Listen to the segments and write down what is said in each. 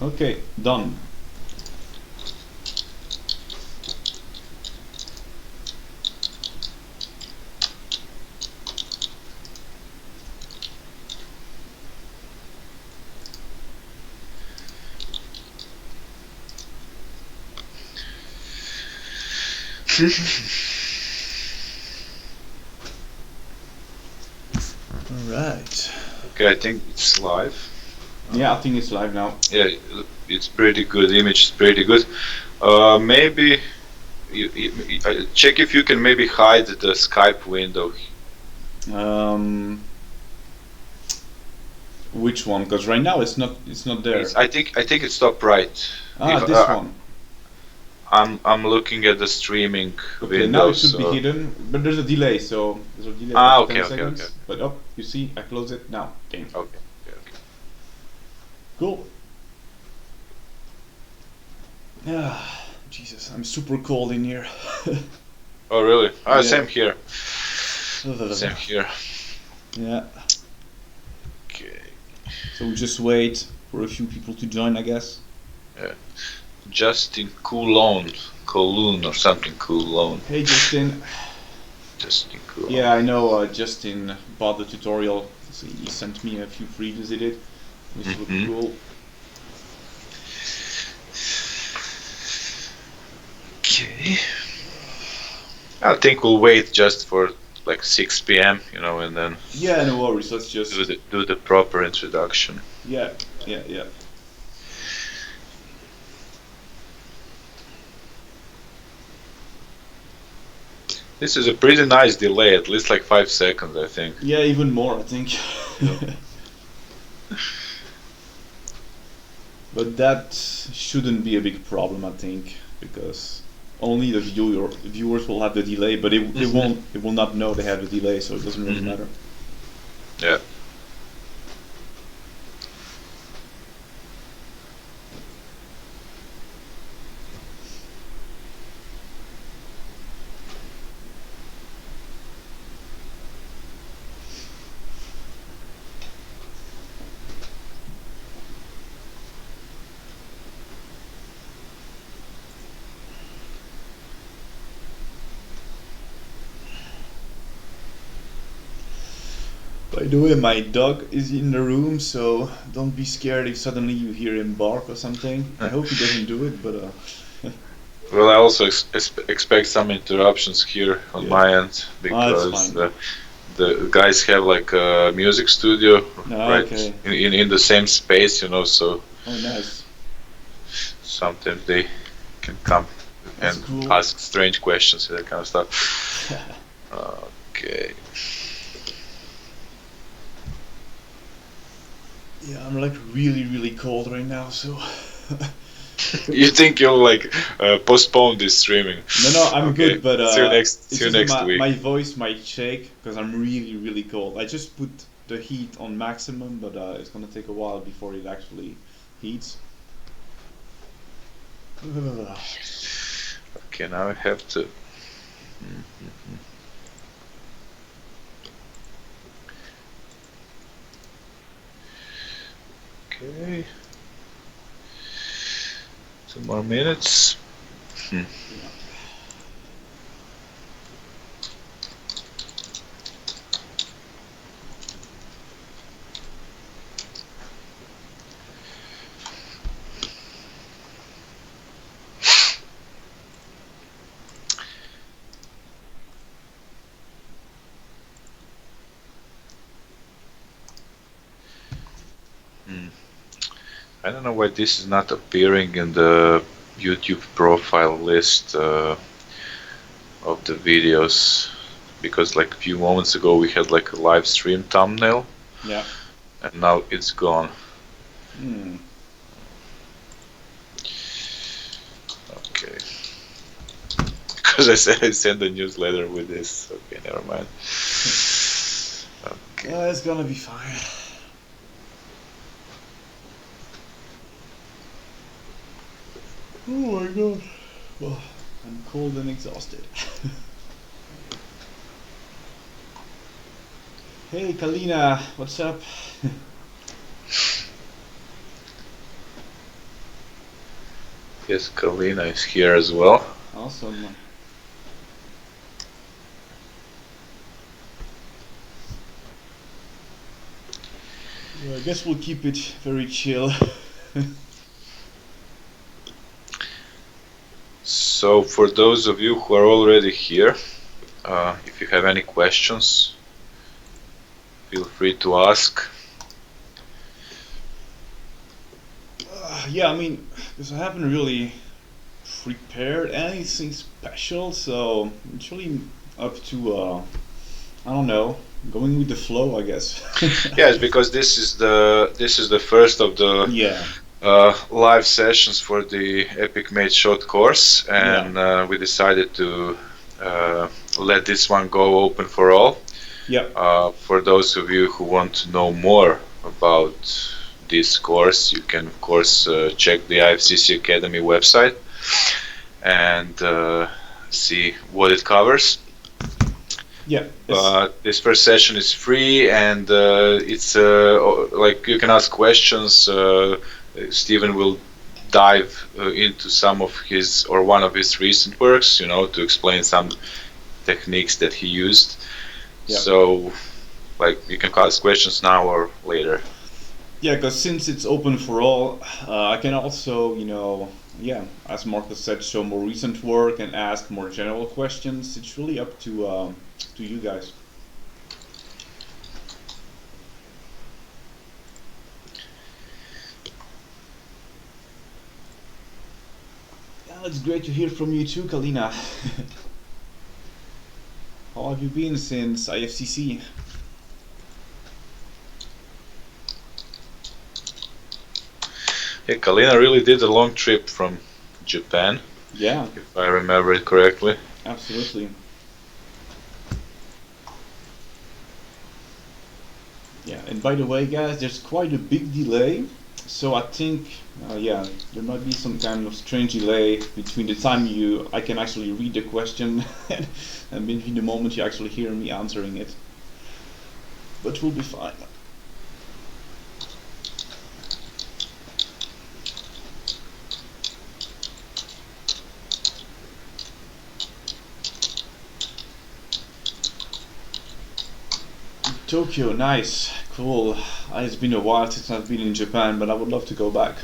Okay, done. Alright. Okay, I think it's live. Yeah, I think it's live now. Yeah, it's pretty good. Image is pretty good. Maybe you check if you can maybe hide the Skype window. Which one? Because right now it's not there. I think it's top right. This one. I'm looking at the streaming Okay, window. now it should be hidden, but there's a delay, so there's a delay of 10 seconds. Okay. But oh, you see, I close it now. Dang. Okay. Cool. Ah, Jesus, I'm super cold in here. Oh really? Ah, Yeah. Same here. Same here. Yeah. Okay. So we just wait for a few people to join, I guess. Yeah. Justin Coulon or something. Coulon. Hey Justin. Justin Coulon. Yeah, I know. Justin bought the tutorial. So he sent me a few previews he did, which looked cool. Okay. I think we'll wait just for like 6 p.m. And then. Yeah, no worries. Let's just do the proper introduction. Yeah. This is a pretty nice delay, at least like 5 seconds, I think. Yeah, even more, I think. But that shouldn't be a big problem, I think, because only the viewers will have the delay, but it will not know they have a delay, so it doesn't really matter. Yeah. By the way, my dog is in the room, so don't be scared if suddenly you hear him bark or something. I hope he doesn't do it, but Well, I also expect some interruptions here on my end, because the guys have like a music studio right in the same space, so. Oh, nice. Sometimes they can come and ask strange questions and that kind of stuff. Okay. Yeah, I'm like really cold right now, so. You think you'll like postpone this streaming? No, I'm good, but see you next week. My voice might shake because I'm really cold. I just put the heat on maximum, but it's gonna take a while before it actually heats. Okay, now I have to. Okay. 2 more minutes. I don't know why this is not appearing in the YouTube profile list of the videos, because like a few moments ago we had like a live stream thumbnail. Yeah. And now it's gone. Okay. Because I said I sent a newsletter with this. Okay, never mind. Okay. It's gonna be fine. Oh my god. Well, I'm cold and exhausted. Hey Kalina, what's up? Yes, Kalina is here as well. Awesome. I guess we'll keep it very chill. So for those of you who are already here, if you have any questions, feel free to ask. Yeah, I mean, because I haven't really prepared anything special, so it's really up to I don't know, going with the flow, I guess. Yes, because this is the first of the live sessions for the Epic Made Shot course, and we decided to let this one go open for all. Yeah. For those of you who want to know more about this course, you can of course check the IFCC Academy website and see what it covers. Yeah. This first session is free, and it's like you can ask questions. Stephen will dive into some of his or one of his recent works, to explain some techniques that he used. Yeah. So, like, you can ask questions now or later. Yeah, because since it's open for all, I can also, as Marcus said, show more recent work and ask more general questions. It's really up to you guys. Yeah, it's great to hear from you too, Kalina. How have you been since IFCC? Yeah, Kalina really did a long trip from Japan. Yeah. If I remember it correctly. Absolutely. Yeah, and by the way, guys, there's quite a big delay. So I think, there might be some kind of strange delay between the time I can actually read the question and between the moment you actually hear me answering it. But we'll be fine. Tokyo, nice, cool. It's been a while since I've been in Japan, but I would love to go back.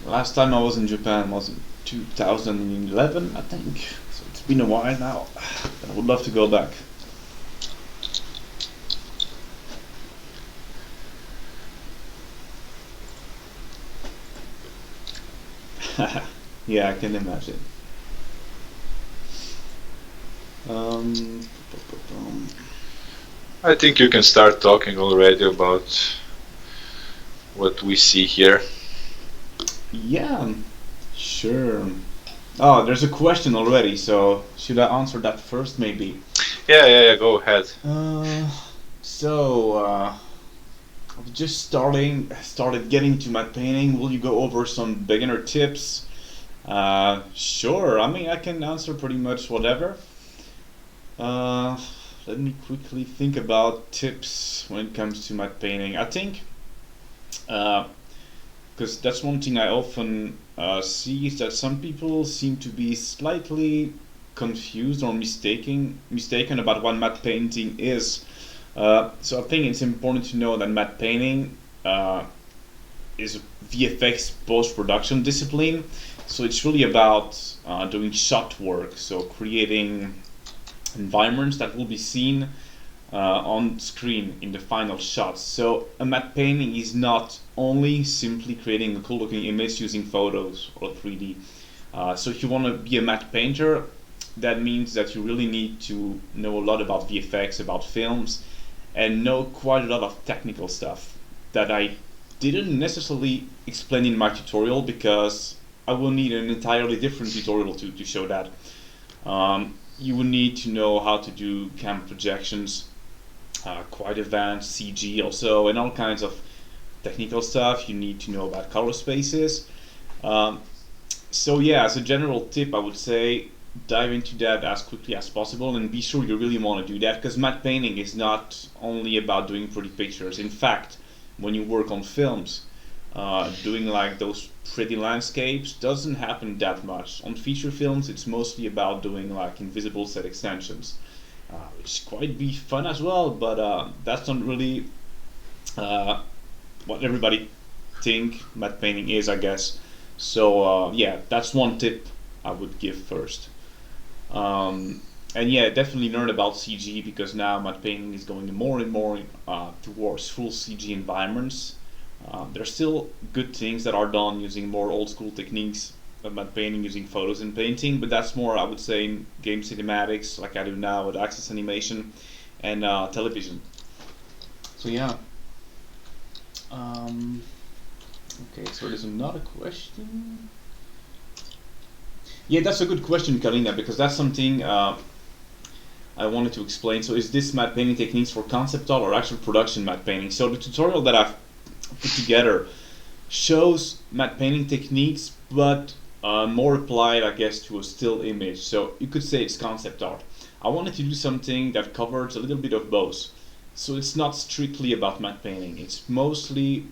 Last time I was in Japan was in 2011, I think. So it's been a while now. I would love to go back. Yeah, I can imagine. I think you can start talking already about what we see here. Yeah, sure. Oh, there's a question already, so should I answer that first, maybe? Yeah, go ahead. I've just started getting to matte painting. Will you go over some beginner tips? Sure. I mean, I can answer pretty much whatever. Let me quickly think about tips when it comes to matte painting. I think, because that's one thing I often see, is that some people seem to be slightly confused or mistaken about what matte painting is. So I think it's important to know that matte painting is a VFX post-production discipline. So it's really about doing shot work, so creating environments that will be seen on screen in the final shots. So a matte painting is not only simply creating a cool looking image using photos or 3D. So if you want to be a matte painter, that means that you really need to know a lot about VFX, about films, and know quite a lot of technical stuff that I didn't necessarily explain in my tutorial, because I will need an entirely different tutorial to show that. You will need to know how to do camera projections, quite advanced CG also, and all kinds of technical stuff. You need to know about color spaces. So yeah, as a general tip, I would say dive into that as quickly as possible and be sure you really want to do that, because matte painting is not only about doing pretty pictures. In fact, when you work on films, doing like those pretty landscapes doesn't happen that much. On feature films, it's mostly about doing like invisible set extensions, which quite be fun as well, but that's not really what everybody think matte painting is, I guess. So yeah, that's one tip I would give first. And yeah, definitely learn about CG because now matte painting is going more and more towards full CG environments. There's still good things that are done using more old school techniques of matte painting using photos and painting, but that's more, I would say, in game cinematics, like I do now with Access Animation and television. So yeah. Okay, so there's another question. Yeah, that's a good question, Kalina, because that's something I wanted to explain. So is this matte painting techniques for concept art or actual production matte painting? So the tutorial that I've put together shows matte painting techniques, but more applied, I guess, to a still image. So you could say it's concept art. I wanted to do something that covers a little bit of both. So it's not strictly about matte painting. It's mostly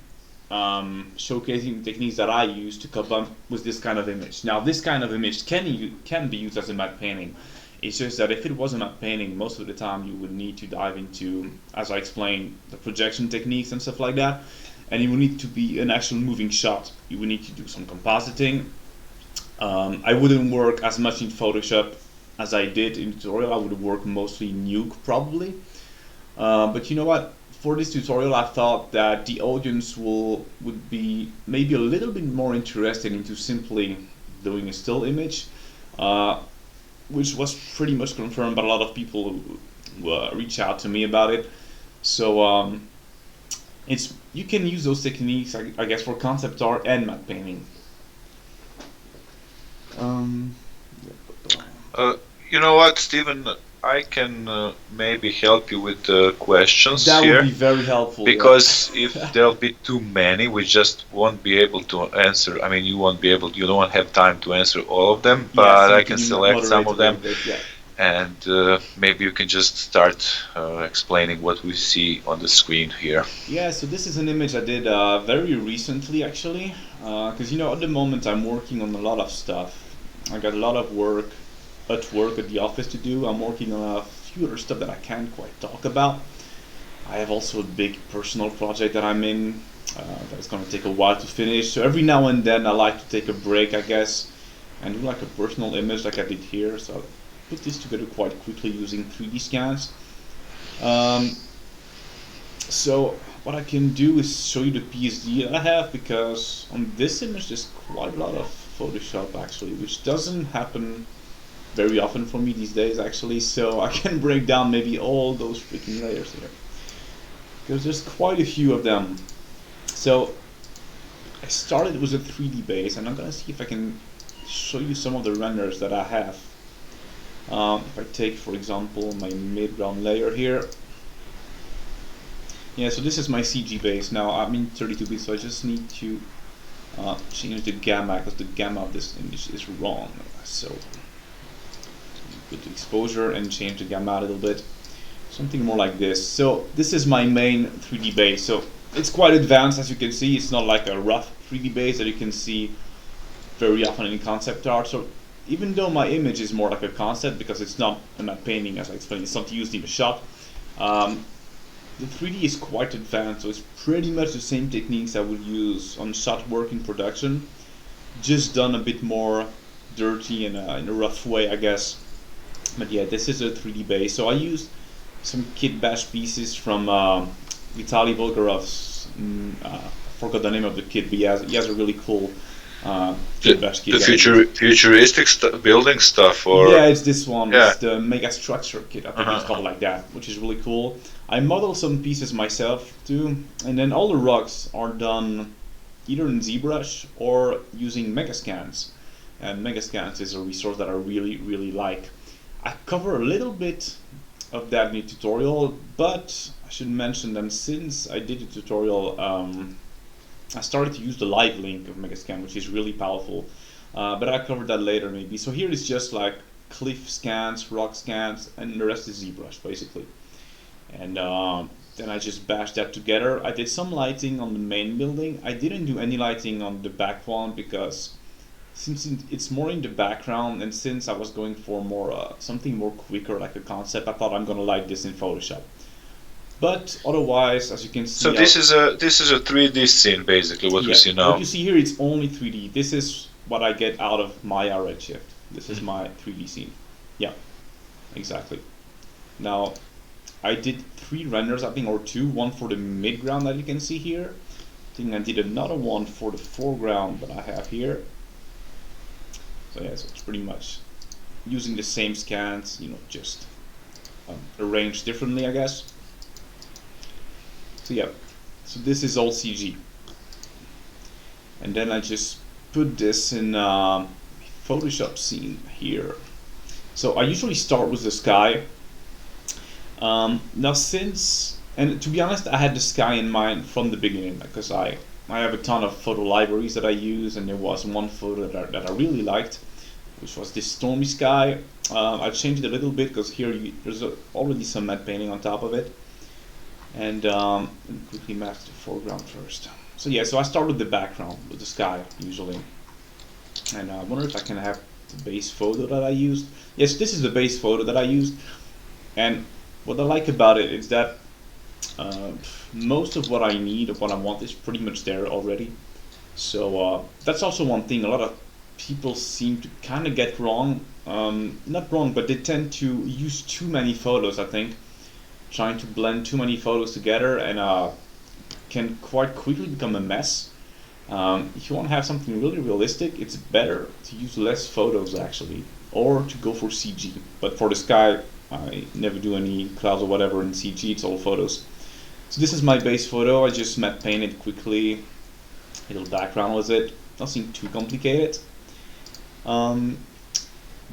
showcasing the techniques that I use to come up with this kind of image. Now, this kind of image can be used as a matte painting. It's just that if it was a matte painting, most of the time you would need to dive into, as I explained, the projection techniques and stuff like that. And it would need to be an actual moving shot. You would need to do some compositing. I wouldn't work as much in Photoshop as I did in the tutorial. I would work mostly in Nuke probably. But you know what? For this tutorial, I thought that the audience would be maybe a little bit more interested into simply doing a still image, which was pretty much confirmed by a lot of people who reach out to me about it. So you can use those techniques, I guess, for concept art and matte painting. You know what, Steven? I can maybe help you with the questions that here. That would be very helpful. Because if there'll be too many, we just won't be able to answer. I mean, you don't have time to answer all of them, but so I can select some of them. And maybe you can just start explaining what we see on the screen here. Yeah, so this is an image I did very recently, actually. Because, at the moment I'm working on a lot of stuff. I got a lot of work at the office to do. I'm working on a few other stuff that I can't quite talk about. I have also a big personal project that I'm in that's going to take a while to finish. So every now and then I like to take a break, I guess, and do like a personal image like I did here. So I'll put this together quite quickly using 3D scans. So what I can do is show you the PSD that I have, because on this image there's quite a lot of Photoshop actually, which doesn't happen very often for me these days actually, so I can break down maybe all those freaking layers here, because there's quite a few of them. So I started with a 3D base, and I'm gonna see if I can show you some of the renders that I have. If I take, for example, my mid-ground layer here. Yeah, so this is my CG base. Now I'm in 32-bit, so I just need to change the gamma, because the gamma of this image is wrong. So go to exposure and change the gamma a little bit, something more like this. So this is my main 3D base. So it's quite advanced, as you can see. It's not like a rough 3D base that you can see very often in concept art. So even though my image is more like a concept, because it's not a matte painting, as I explained, it's not used in a shot, the 3D is quite advanced. So it's pretty much the same techniques I would use on shot work in production, just done a bit more dirty and in a rough way, I guess. But yeah, this is a 3D base. So I used some kit bash pieces from Vitaly Volkarov's, I forgot the name of the kit, but he has a really cool kit bash kit. The futuristic building stuff, or? Yeah, it's this one. Yeah. It's the Mega Structure kit, I think it's called like that, which is really cool. I modeled some pieces myself too, and then all the rocks are done either in ZBrush or using Megascans. And Megascans is a resource that I really, really like. I cover a little bit of that in the tutorial, but I should mention that since I did the tutorial, I started to use the live link of Megascan, which is really powerful. But I covered that later maybe. So here is just like cliff scans, rock scans, and the rest is ZBrush basically. And then I just bashed that together. I did some lighting on the main building. I didn't do any lighting on the back one because since it's more in the background, and since I was going for more something more quicker, like a concept, I thought I'm gonna light this in Photoshop. But otherwise, as you can see, so this is a 3D scene basically. What we see now. What you see here, it's only 3D. This is what I get out of Maya Redshift. This is my 3D scene. Yeah, exactly. Now, I did 3 renders, I think, or 2. One for the midground that you can see here. I think I did another one for the foreground that I have here. So yeah, so it's pretty much using the same scans, just arranged differently, I guess. So yeah, so this is all CG. And then I just put this in Photoshop scene here. So I usually start with the sky. Now and to be honest, I had the sky in mind from the beginning because I have a ton of photo libraries that I use, and there was one photo that I really liked, which was this stormy sky. I changed it a little bit because here there's already some matte painting on top of it. And let me quickly mask the foreground first. So yeah, so I start with the background, with the sky usually. And I wonder if I can have the base photo that I used. Yes, this is the base photo that I used. And what I like about it is that most of what I need, of what I want, is pretty much there already. So that's also one thing a lot of people seem to kind of get wrong. Not wrong, but they tend to use too many photos, I think. Trying to blend too many photos together, and can quite quickly become a mess. If you want to have something really realistic, it's better to use less photos actually, or to go for CG. But for the sky, I never do any clouds or whatever in CG, it's all photos. So this is my base photo. I just matte painted quickly, a little background with it, nothing too complicated.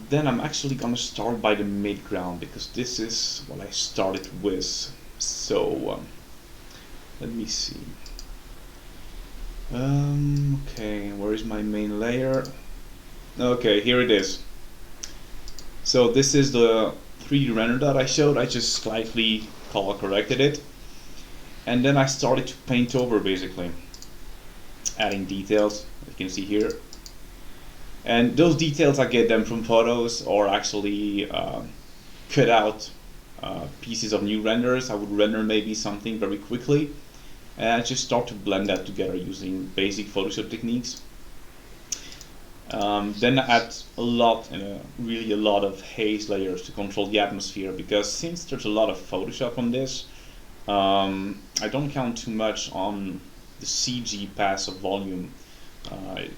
Then I'm actually gonna start by the midground because this is what I started with. So let me see. Okay, where is my main layer? Okay, here it is. So this is the 3D render that I showed. I just slightly color corrected it, and then I started to paint over, basically adding details, as you can see here. And those details, I get them from photos, or actually cut out pieces of new renders. I would render maybe something very quickly, and I just start to blend that together using basic Photoshop techniques. Then I add really a lot of haze layers to control the atmosphere, because since there's a lot of Photoshop on this, I don't count too much on the CG pass of volume.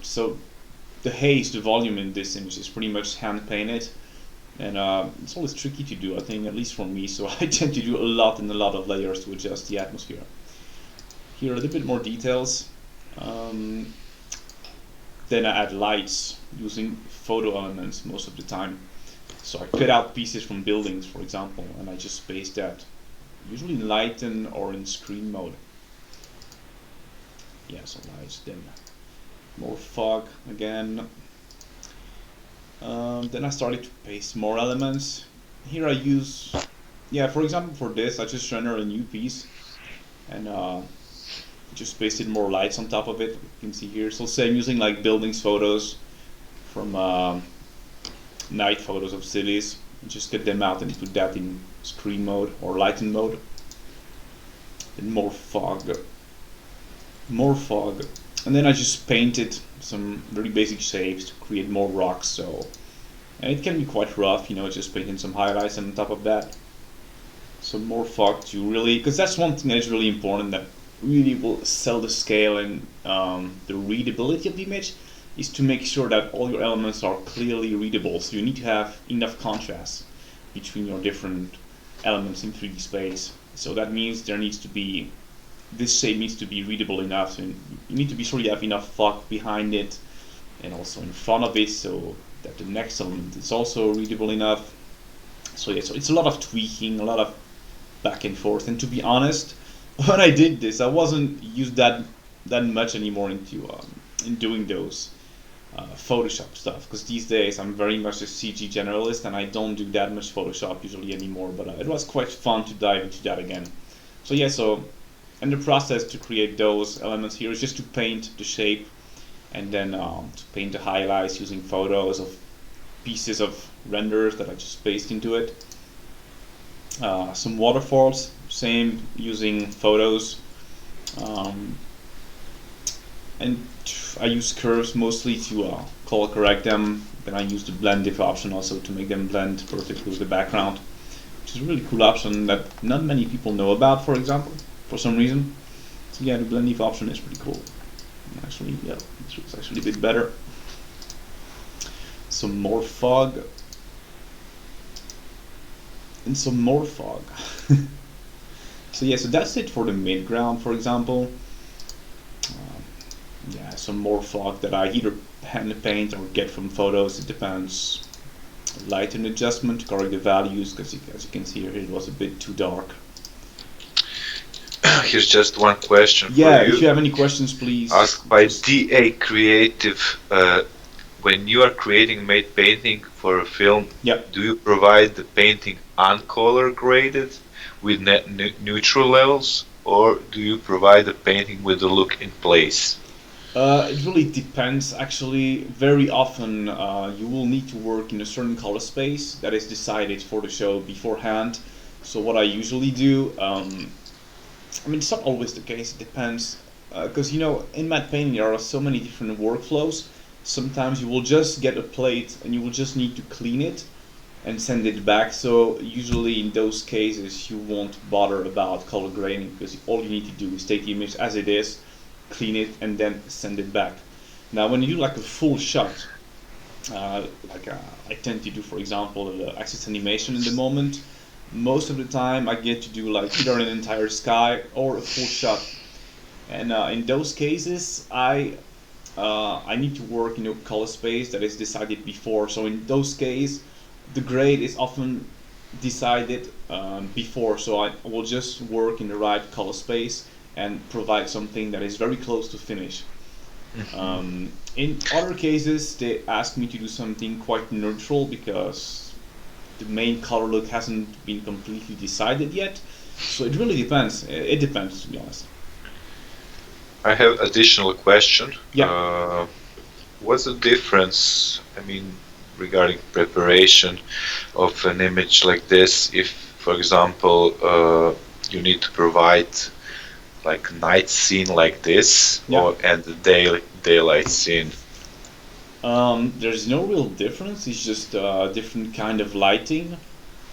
So the haze, the volume in this image is pretty much hand painted, and it's always tricky to do, I think, at least for me, so I tend to do a lot of layers to adjust the atmosphere. Here a little bit more details. Then I add lights using photo elements most of the time. So I cut out pieces from buildings, for example, and I just paste that, usually in lighten or in screen mode. Yeah, so lights, then more fog again. Then I started to paste more elements. Here I use, for example, for this I just render a new piece and just pasted more lights on top of it. You can see here. So say I'm using like buildings photos from night photos of cities, and just get them out and put that in screen mode or lighten mode. Then more fog, and then I just painted some very basic shapes to create more rocks. So, and it can be quite rough, just painting some highlights on top of that. So more fog to really, because that's one thing that is really important, that really will sell the scale and the readability of the image, is to make sure that all your elements are clearly readable. So you need to have enough contrast between your different elements in 3D space. So that means this shape needs to be readable enough, and you need to be sure you have enough fog behind it and also in front of it, so that the next element is also readable enough. So yeah, so it's a lot of tweaking, a lot of back and forth. And to be honest, when I did this, I wasn't used that much anymore into in doing those Photoshop stuff, because these days I'm very much a CG generalist and I don't do that much Photoshop usually anymore. But it was quite fun to dive into that again. So yeah, so and the process to create those elements here is just to paint the shape and then to paint the highlights using photos of pieces of renders that I just pasted into it. Some waterfalls, same, using photos. And I use curves mostly to color correct them. Then I use the blend diff option also to make them blend perfectly with the background, which is a really cool option that not many people know about, for example, for some reason. So yeah, the blend diff option is pretty cool. Actually, yeah, it's actually a bit better. Some more fog. And some more fog. So yeah, so that's it for the midground, for example. Yeah, some more fog that I either hand paint or get from photos. It depends. Lighten adjustment to correct the values, because as you can see here, it was a bit too dark. Here's just one question. Yeah, for you. if you have any questions, please. Asked by DA Creative. When you are creating matte painting for a film, yep. Do you provide the painting uncolor graded with neutral levels, or do you provide the painting with the look in place? It really depends. Actually, very often you will need to work in a certain color space that is decided for the show beforehand. So what I usually do, I mean, it's not always the case. It depends, because you know, in matte painting there are so many different workflows. Sometimes you will just get a plate and you will just need to clean it and send it back. So usually in those cases you won't bother about color grading, because all you need to do is take the image as it is, clean it, and then send it back. Now when you do like a full shot, I tend to do, for example, the axis animation in the moment, most of the time I get to do like either an entire sky or a full shot. And in those cases I need to work in a color space that is decided before. So in those cases, the grade is often decided before. So I will just work in the right color space and provide something that is very close to finish. In other cases, they ask me to do something quite neutral because the main color look hasn't been completely decided yet. So it really depends. It depends, to be honest. I have additional question. Yeah. What's the difference, I mean, regarding preparation of an image like this, if, for example, you need to provide like night scene like this, yeah. and the daylight scene? There's no real difference. It's just a different kind of lighting.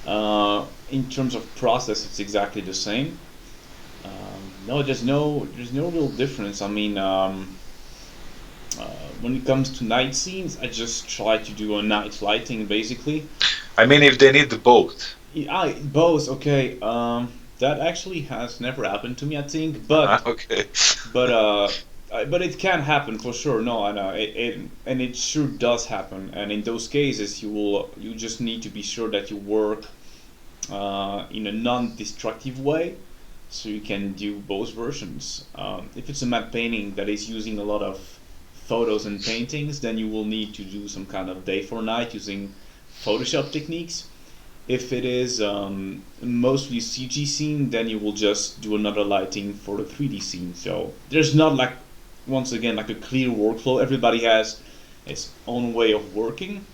In terms of process, it's exactly the same. No, there's no real difference. I mean, when it comes to night scenes, I just try to do a night lighting, basically. I mean, if they need the both. Yeah, both. Okay. That actually has never happened to me, I think. But okay. But it can happen for sure. No, I know and it sure does happen. And in those cases, you just need to be sure that you work in a non-destructive way, so you can do both versions. If it's a matte painting that is using a lot of photos and paintings, then you will need to do some kind of day for night using Photoshop techniques. If it is mostly CG scene, then you will just do another lighting for the 3D scene. So there's not like, once again, like a clear workflow. Everybody has its own way of working.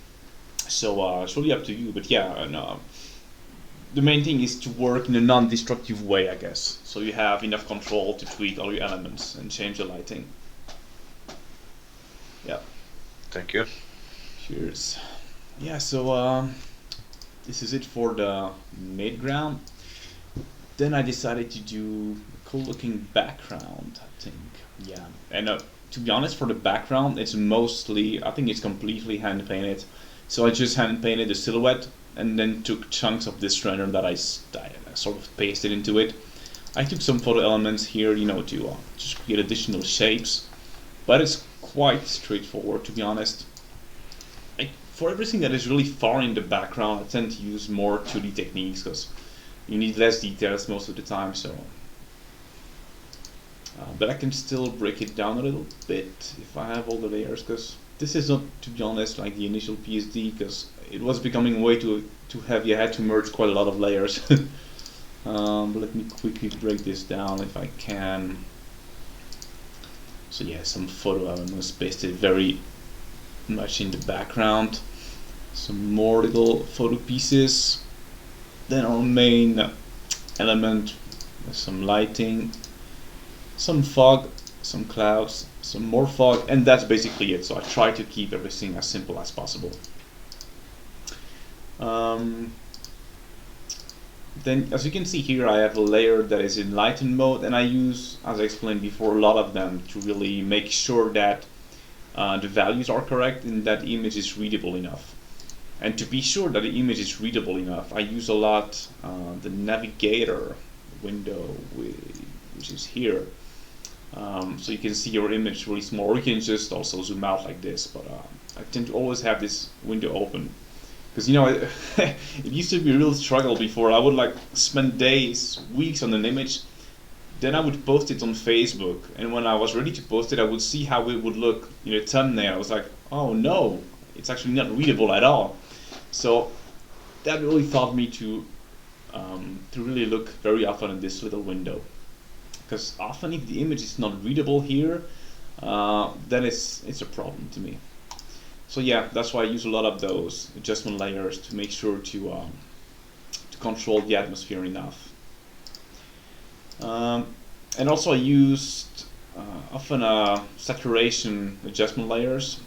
So it's really up to you. But yeah, and, the main thing is to work in a non-destructive way, I guess. So you have enough control to tweak all your elements and change the lighting. Yeah. Thank you. Cheers. Yeah, so this is it for the midground. Then I decided to do a cool looking background, I think. Yeah, and to be honest, for the background, it's mostly, I think it's completely hand painted. So I just hand painted the silhouette and then took chunks of this render that I sort of pasted into it. I took some photo elements here, you know, to just create additional shapes, but it's quite straightforward, to be honest. For everything that is really far in the background, I tend to use more 2D techniques because you need less details most of the time. So, but I can still break it down a little bit if I have all the layers, because this is not, to be honest, like the initial PSD, because it was becoming way too heavy. I had to merge quite a lot of layers. Let me quickly break this down if I can. So yeah, some photo elements pasted very much in the background. Some more little photo pieces. Then our main element, some lighting, some fog, some clouds, some more fog, and that's basically it. So I try to keep everything as simple as possible. Then, as you can see here, I have a layer that is in lighten mode, and I use, as I explained before, a lot of them to really make sure that the values are correct and that the image is readable enough. And to be sure that the image is readable enough, I use a lot the navigator window, which is here. So you can see your image really small, or you can just also zoom out like this, but I tend to always have this window open. Because, you know, it used to be a real struggle before. I would like spend days, weeks on an image, then I would post it on Facebook, and when I was ready to post it, I would see how it would look in a thumbnail. I was like, oh no, it's actually not readable at all. So that really taught me to really look very often in this little window. Because often if the image is not readable here, then it's a problem to me. So yeah, that's why I use a lot of those adjustment layers to make sure to control the atmosphere enough. And also I used often saturation adjustment layers,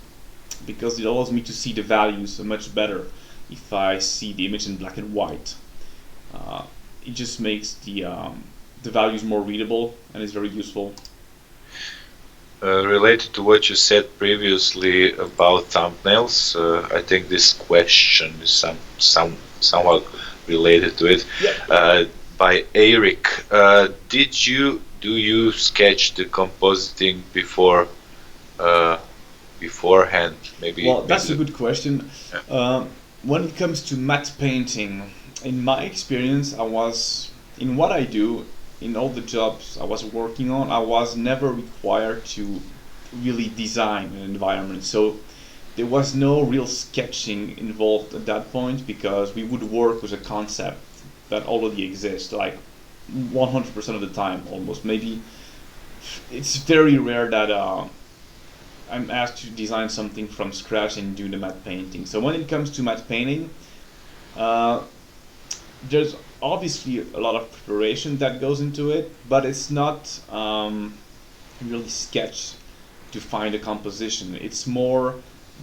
because it allows me to see the values much better if I see the image in black and white. It just makes the values more readable and is very useful. Related to what you said previously about thumbnails, I think this question is somewhat related to it. Yeah. By Eric, do you sketch the compositing beforehand? Well, that's a good question. Yeah. When it comes to matte painting, in my experience, in what I do, in all the jobs I was working on, I was never required to really design an environment. So there was no real sketching involved at that point, because we would work with a concept that already exists, like 100% of the time almost. Maybe it's very rare that I'm asked to design something from scratch and do the matte painting. So when it comes to matte painting, there's obviously a lot of preparation that goes into it, but it's not really sketch to find a composition. It's more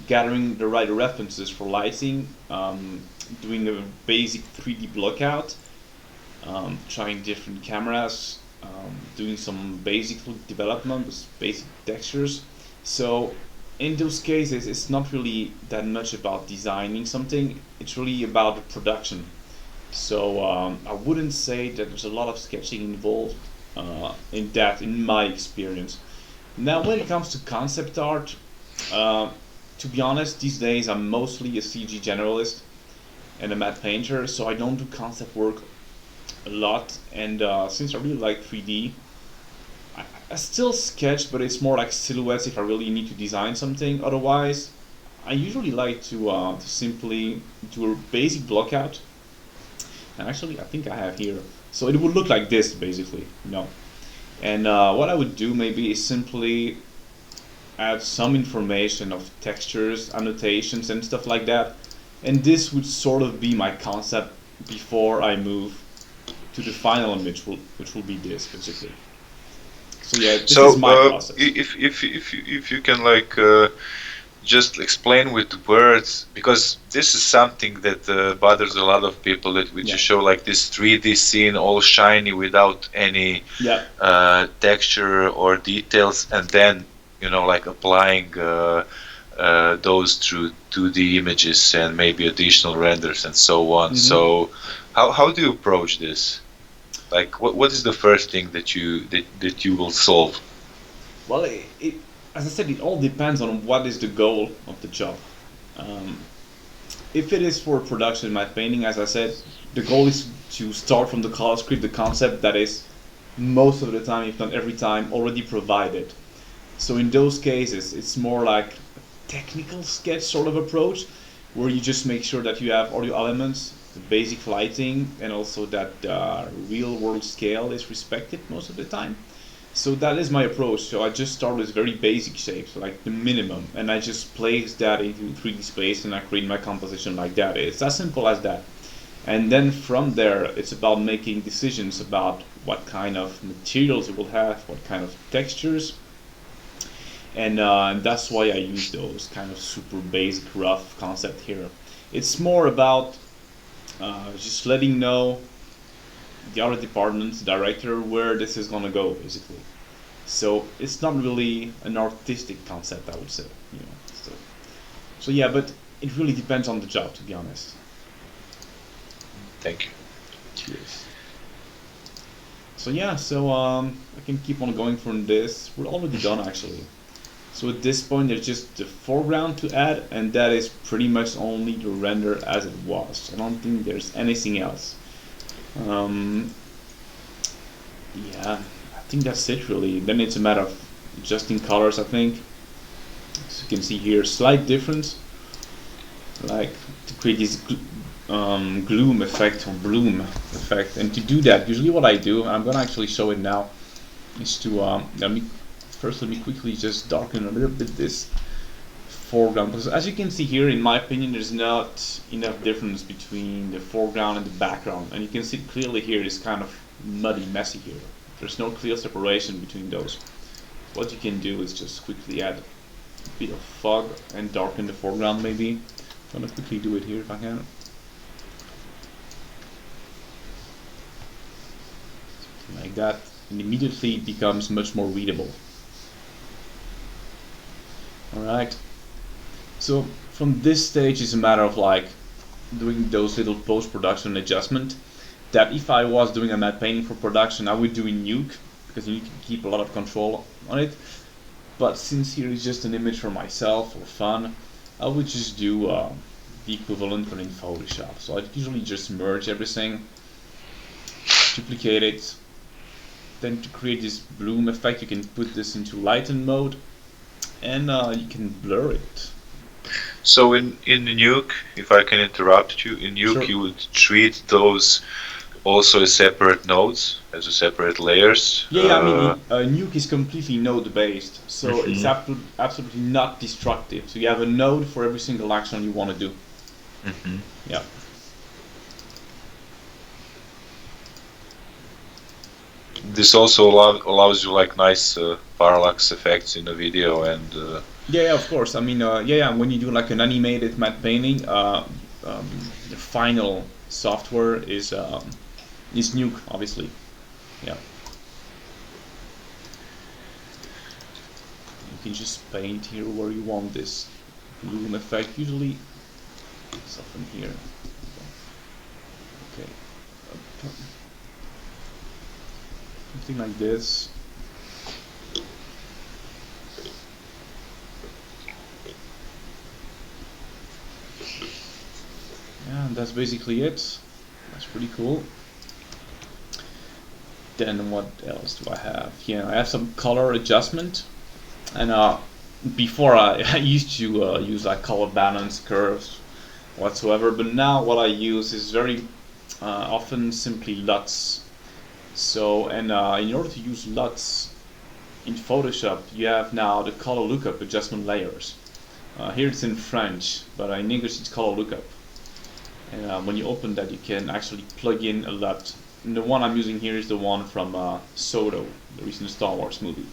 gathering the right references for lighting, doing a basic 3D blockout, trying different cameras, doing some basic development with basic textures. So in those cases, it's not really that much about designing something, it's really about the production. So I wouldn't say that there's a lot of sketching involved in my experience. Now, when it comes to concept art, to be honest, these days I'm mostly a CG generalist and a matte painter, so I don't do concept work a lot. And since I really like 3D, I still sketch, but it's more like silhouettes if I really need to design something. Otherwise, I usually like to simply do a basic blockout. And actually, I think I have here. So it would look like this, basically, And what I would do maybe is simply add some information of textures, annotations, and stuff like that. And this would sort of be my concept before I move to the final image, which will be this, basically. So yeah, this is my process. If you can just explain with words, because this is something that bothers a lot of people, that we just show like this 3D scene all shiny without any texture or details, and then like applying those through 2D images and maybe additional renders and so on. Mm-hmm. So how do you approach this? Like what is the first thing that you will solve? Well, as I said, it all depends on what is the goal of the job. If it is for production matte painting, as I said, the goal is to start from the color script, the concept that is most of the time, if not every time, already provided. So in those cases, it's more like a technical sketch sort of approach, where you just make sure that you have all your elements the basic lighting and also that the real world scale is respected most of the time. So that is my approach. So I just start with very basic shapes, like the minimum, and I just place that into 3D space and I create my composition like that. It's as simple as that. And then from there, it's about making decisions about what kind of materials it will have, what kind of textures, and that's why I use those kind of super basic rough concept here. It's more about just letting know the other department's director where this is gonna go, basically. So it's not really an artistic concept, I would say. So yeah, but it really depends on the job, to be honest. Thank you. Cheers. So yeah, so I can keep on going from this. We're already done, actually. So at this point, there's just the foreground to add, and that is pretty much only the render as it was. I don't think there's anything else. Yeah, I think that's it really. Then it's a matter of adjusting colors, I think. So you can see here, slight difference, like to create this gloom effect or bloom effect. And to do that, usually what I do, I'm gonna actually show it now, is to let me quickly just darken a little bit this foreground, because as you can see here, in my opinion, there's not enough difference between the foreground and the background, and you can see clearly here it's kind of muddy, messy here. There's no clear separation between those. What you can do is just quickly add a bit of fog and darken the foreground maybe. I'm gonna quickly do it here if I can. Something like that, and immediately it becomes much more readable. Alright, so from this stage is a matter of like doing those little post-production adjustment that if I was doing a matte painting for production, I would do in Nuke, because you can keep a lot of control on it. But since here is just an image for myself for fun, I would just do the equivalent but in Photoshop. So I'd usually just merge everything, duplicate it, then to create this bloom effect you can put this into lighten mode, and you can blur it. So in Nuke, if I can interrupt you, in Nuke, sure, you would treat those also as separate nodes, as a separate layers? Yeah, I mean, Nuke is completely node based, so it's absolutely not destructive. So you have a node for every single action you want to do. Yeah. This also allows you like nice parallax effects in the video and. Yeah, of course. I mean, when you do like an animated matte painting, the final software is Nuke, obviously. Yeah. You can just paint here where you want this bloom effect. Usually, it's often here. Okay. Something like this. Yeah, and that's basically it. That's pretty cool. Then what else do I have? Yeah, I have some color adjustment, and before I used to use like color balance curves whatsoever, but now what I use is very often simply LUTs. So, and in order to use LUTs in Photoshop, you have now the color lookup adjustment layers. Here it's in French, but in English it's color lookup. And when you open that, you can actually plug in a LUT. And the one I'm using here is the one from Soto, the recent Star Wars movie.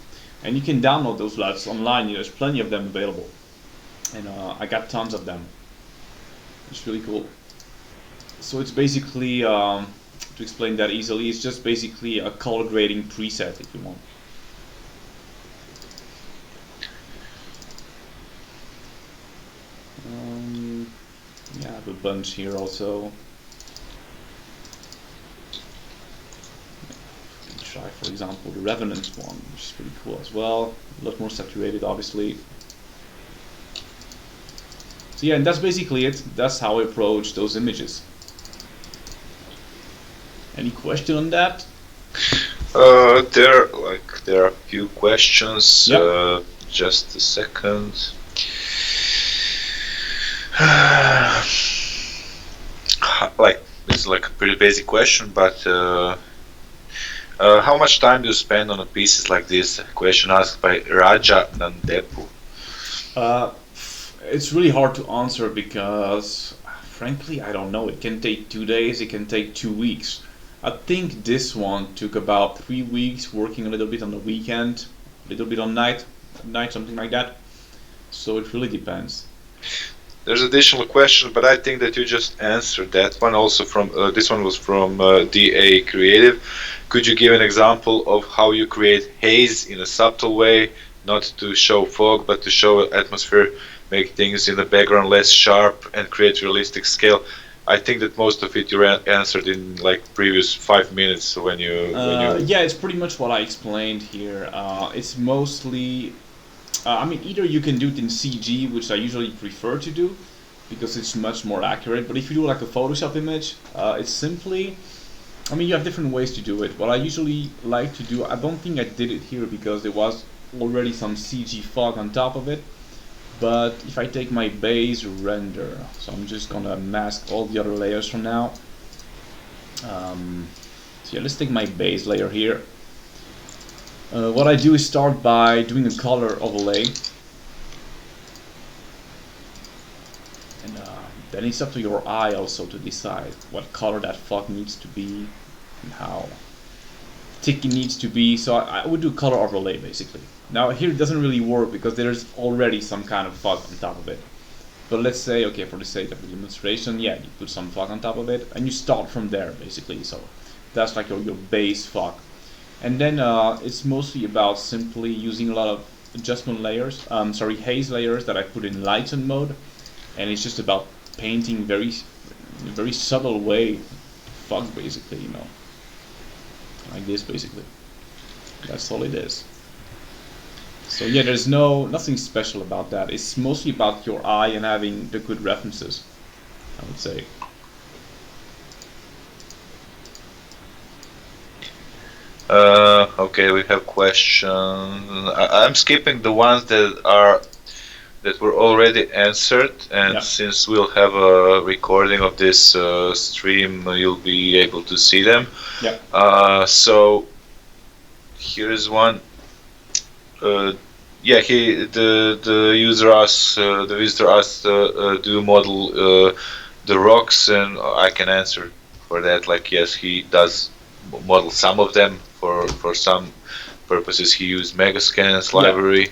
And you can download those LUTs online. There's plenty of them available. And I got tons of them. It's really cool. So it's basically, to explain that easily, it's just basically a color grading preset if you want. Yeah, I have a bunch here also. Try, for example, the Revenant one, which is pretty cool as well. A lot more saturated, obviously. So yeah, and that's basically it. That's how I approach those images. Any question on that? There are a few questions. Yep. Just a second. Like this is like a pretty basic question, but how much time do you spend on a pieces like this? Question asked by Raja Nandepu. It's really hard to answer because, frankly, I don't know. It can take 2 days, it can take 2 weeks. I think this one took about 3 weeks, working a little bit on the weekend, a little bit on night, something like that. So it really depends. There's additional question, but I think that you just answered that one. Also from this one was from DA Creative. Could you give an example of how you create haze in a subtle way, not to show fog, but to show atmosphere, make things in the background less sharp, and create realistic scale? I think that most of it you answered in like previous 5 minutes when you. Yeah, it's pretty much what I explained here. It's mostly. I mean, either you can do it in CG, which I usually prefer to do, because it's much more accurate. But if you do like a Photoshop image, it's simply. I mean, you have different ways to do it. What I usually like to do, I don't think I did it here because there was already some CG fog on top of it. But if I take my base render, so I'm just gonna mask all the other layers from now. So yeah, let's take my base layer here. What I do is start by doing a color overlay. And then it's up to your eye also to decide what color that fog needs to be and how thick it needs to be. So I would do color overlay basically. Now here it doesn't really work because there's already some kind of fog on top of it. But let's say, okay, for the sake of the demonstration, yeah, you put some fog on top of it and you start from there basically. So that's like your base fog. And then it's mostly about simply using a lot of adjustment layers, haze layers that I put in lighten mode. And it's just about painting very subtle way fog basically, you know. Like this basically. That's all it is. So yeah, there's nothing special about that. It's mostly about your eye and having the good references, I would say. Okay, we have questions. I'm skipping the ones that were already answered, and yeah. Since we'll have a recording of this stream, you'll be able to see them. Yeah. So here is one. Yeah, the user asks, the visitor asks, do you model the rocks, and I can answer for that. Like, yes, he does model some of them. For some purposes, he used Megascans library,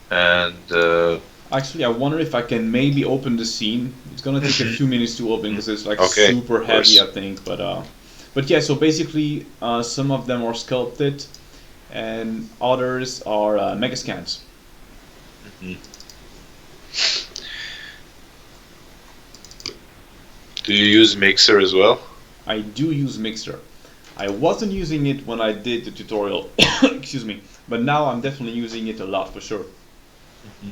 yeah. And actually, I wonder if I can maybe open the scene. It's gonna take a few minutes to open because it's like okay, super heavy, I think. But yeah, so basically, some of them are sculpted, and others are Megascans. Mm-hmm. Do you use Mixer as well? I do use Mixer. I wasn't using it when I did the tutorial, excuse me, but now I'm definitely using it a lot for sure. Mm-hmm.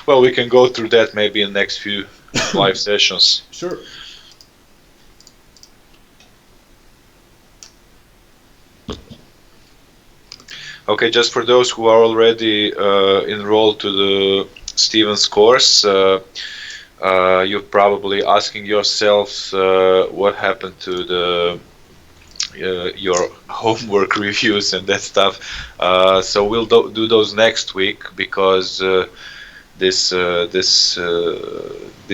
Well, we can go through that maybe in the next few live sessions. Sure. Okay, just for those who are already enrolled to the Steven's course, you're probably asking yourselves what happened to the your homework reviews and that stuff. So we'll do those next week because this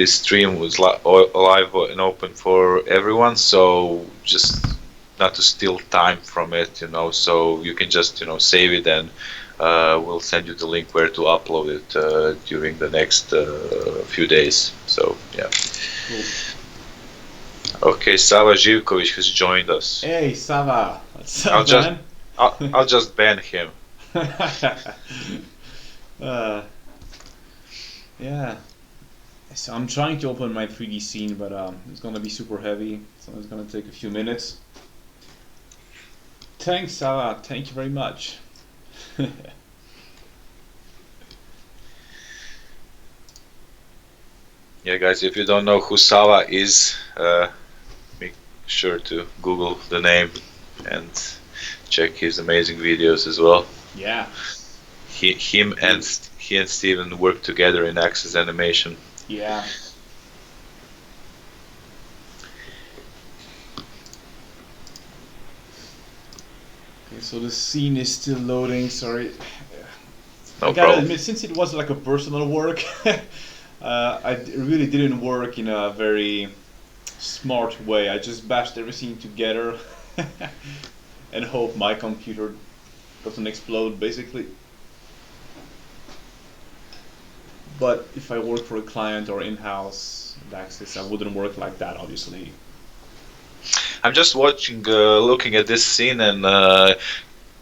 stream was live and open for everyone. So just not to steal time from it, you know. So you can just save it and we'll send you the link where to upload it during the next few days. So yeah. Cool. Okay, Sava Živković has joined us. Hey, Sava. What's up, man? I'll just ban him. Yeah. So I'm trying to open my 3D scene, but it's gonna be super heavy, so it's gonna take a few minutes. Thanks, Sava. Thank you very much. Yeah, guys, if you don't know who Sava is, make sure to Google the name and check his amazing videos as well. Yeah. He and Steven work together in Access Animation. Yeah. Okay, so the scene is still loading, sorry. No I gotta admit, since it was like a personal work, it really didn't work in a very smart way. I just bashed everything together and hope my computer doesn't explode, basically. But if I work for a client or in-house Access, I wouldn't work like that, obviously. I'm just watching, looking at this scene, and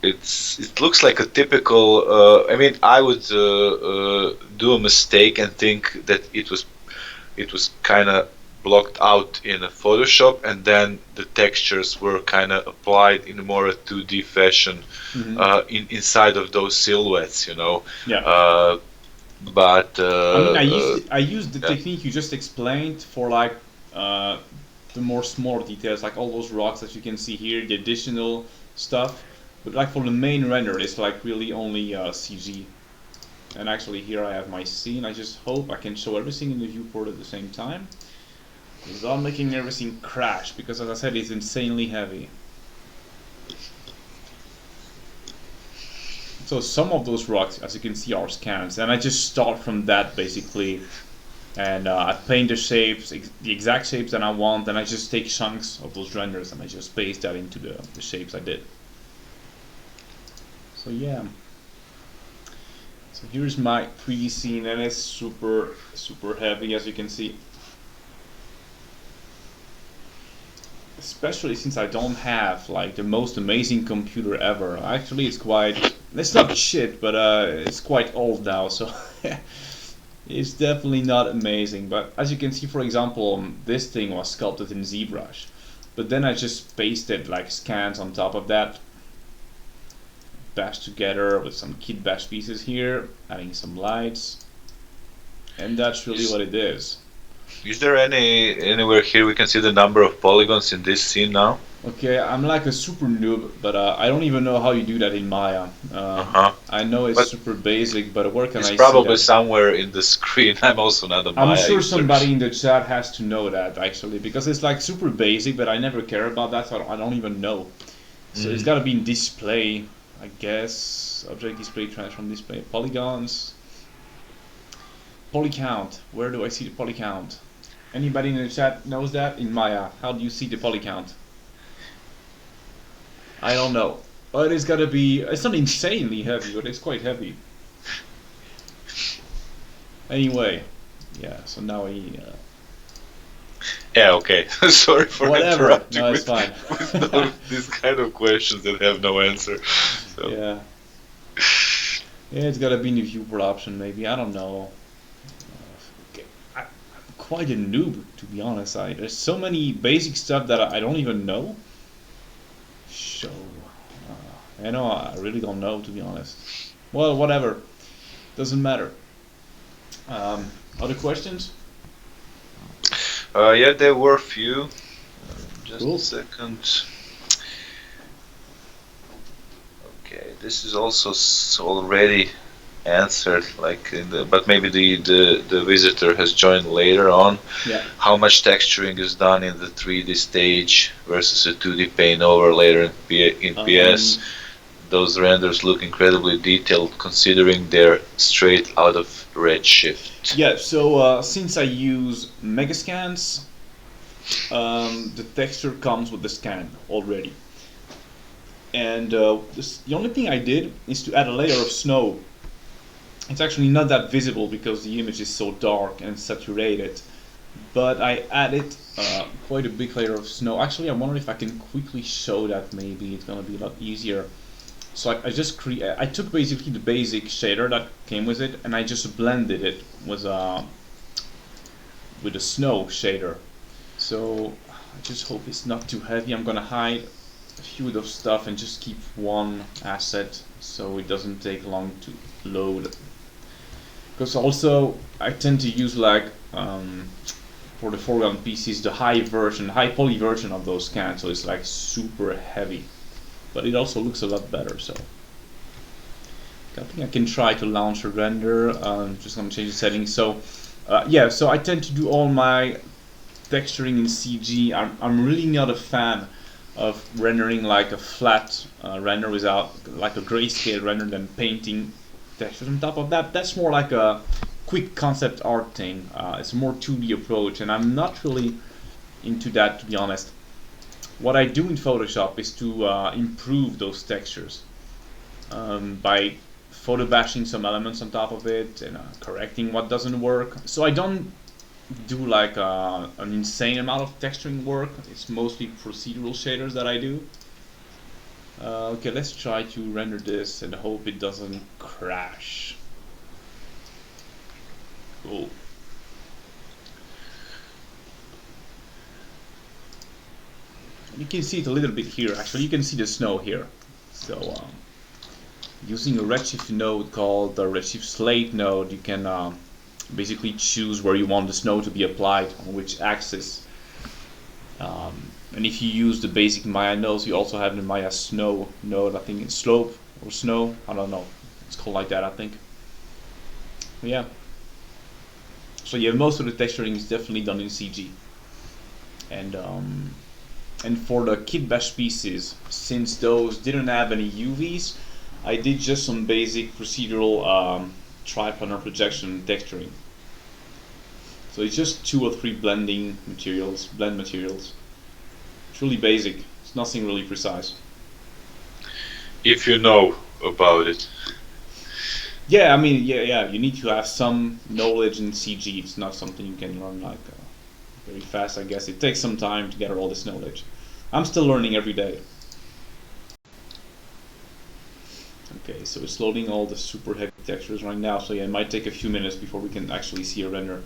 it looks like a typical. I mean, I would do a mistake and think that it was kind of blocked out in a Photoshop, and then the textures were kind of applied in more a 2D fashion inside of those silhouettes, you know. Yeah. But I mean, I used the technique you just explained for like the more small details, like all those rocks that you can see here, the additional stuff. But like for the main render, it's like really only CG. And actually here I have my scene. I just hope I can show everything in the viewport at the same time without making everything crash, because as I said, it's insanely heavy. So some of those rocks, as you can see, are scans, and I just start from that basically, and I paint the shapes, the exact shapes that I want, and I just take chunks of those renders and I just paste that into the shapes I did. So yeah. So here's my 3D scene, and it's super heavy, as you can see. Especially since I don't have like the most amazing computer ever. Actually, it's not shit, but it's quite old now, so it's definitely not amazing. But as you can see, for example, this thing was sculpted in ZBrush, but then I just pasted like scans on top of that, bashed together with some kit bash pieces here, adding some lights, and that's really what it is. Is there anywhere here we can see the number of polygons in this scene now? Okay, I'm like a super noob, but I don't even know how you do that in Maya. I know it's super basic, but where can I see that? It's probably somewhere in the screen. I'm also not a Maya I'm sure user. somebody in the chat has to know that, actually, because it's like super basic, but I never care about that, so I don't even know. So it's gotta be in display, I guess. Object display, transform display, polygons. Poly count. Where do I see the poly count? Anybody in the chat knows that? In Maya, how do you see the poly count? I don't know. But it's gotta be. It's not insanely heavy, but it's quite heavy. Anyway, yeah. So now we. Yeah. Okay. Sorry for interrupting. No, it's fine. with these kind of questions that have no answer. So. Yeah. Yeah, it's gotta be in the viewport option, maybe. I don't know. I'm quite a noob, to be honest. There's so many basic stuff that I don't even know. So, I know I really don't know, to be honest. Well, whatever. Doesn't matter. Other questions? Yeah, there were a few. Just a second. Okay, this is also already answered, like but maybe the visitor has joined later on. Yeah. How much texturing is done in the 3D stage versus a 2D paint over later in PS? Those renders look incredibly detailed considering they're straight out of Redshift. Yeah, so since I use Megascans, the texture comes with the scan already. And the only thing I did is to add a layer of snow. It's actually not that visible because the image is so dark and saturated, but I added quite a big layer of snow. Actually, I wonder if I can quickly show that. Maybe it's gonna be a lot easier. So I took basically the basic shader that came with it, and I just blended it with a snow shader. So I just hope it's not too heavy. I'm gonna hide a few of those stuff and just keep one asset so it doesn't take long to load. Because also I tend to use like for the foreground pieces the high poly version of those scans, so it's like super heavy, but it also looks a lot better. So I think I can try to launch a render. Just gonna change the settings. So yeah, so I tend to do all my texturing in CG. I'm really not a fan of rendering like a flat render without like a grayscale render than painting textures on top of that. That's more like a quick concept art thing. It's a more 2D approach, and I'm not really into that, to be honest. What I do in Photoshop is to improve those textures by photo bashing some elements on top of it and correcting what doesn't work. So I don't do like an insane amount of texturing work. It's mostly procedural shaders that I do. Okay, let's try to render this and hope it doesn't crash. Cool. You can see it a little bit here. Actually, you can see the snow here. So using a redshift node called the redshift slate node, you can basically choose where you want the snow to be applied, on which axis. And if you use the basic Maya nodes, you also have the Maya snow node. I think it's slope or snow. I don't know. It's called like that, I think. But yeah. So yeah, most of the texturing is definitely done in CG. And for the kit bash pieces, since those didn't have any UVs, I did just some basic procedural triplanar projection texturing. So it's just 2 or 3 blend materials. It's really basic. It's nothing really precise. If you know about it. Yeah, I mean, yeah. You need to have some knowledge in CG. It's not something you can learn like very fast, I guess. It takes some time to gather all this knowledge. I'm still learning every day. Okay, so it's loading all the super heavy textures right now, so yeah, it might take a few minutes before we can actually see a render.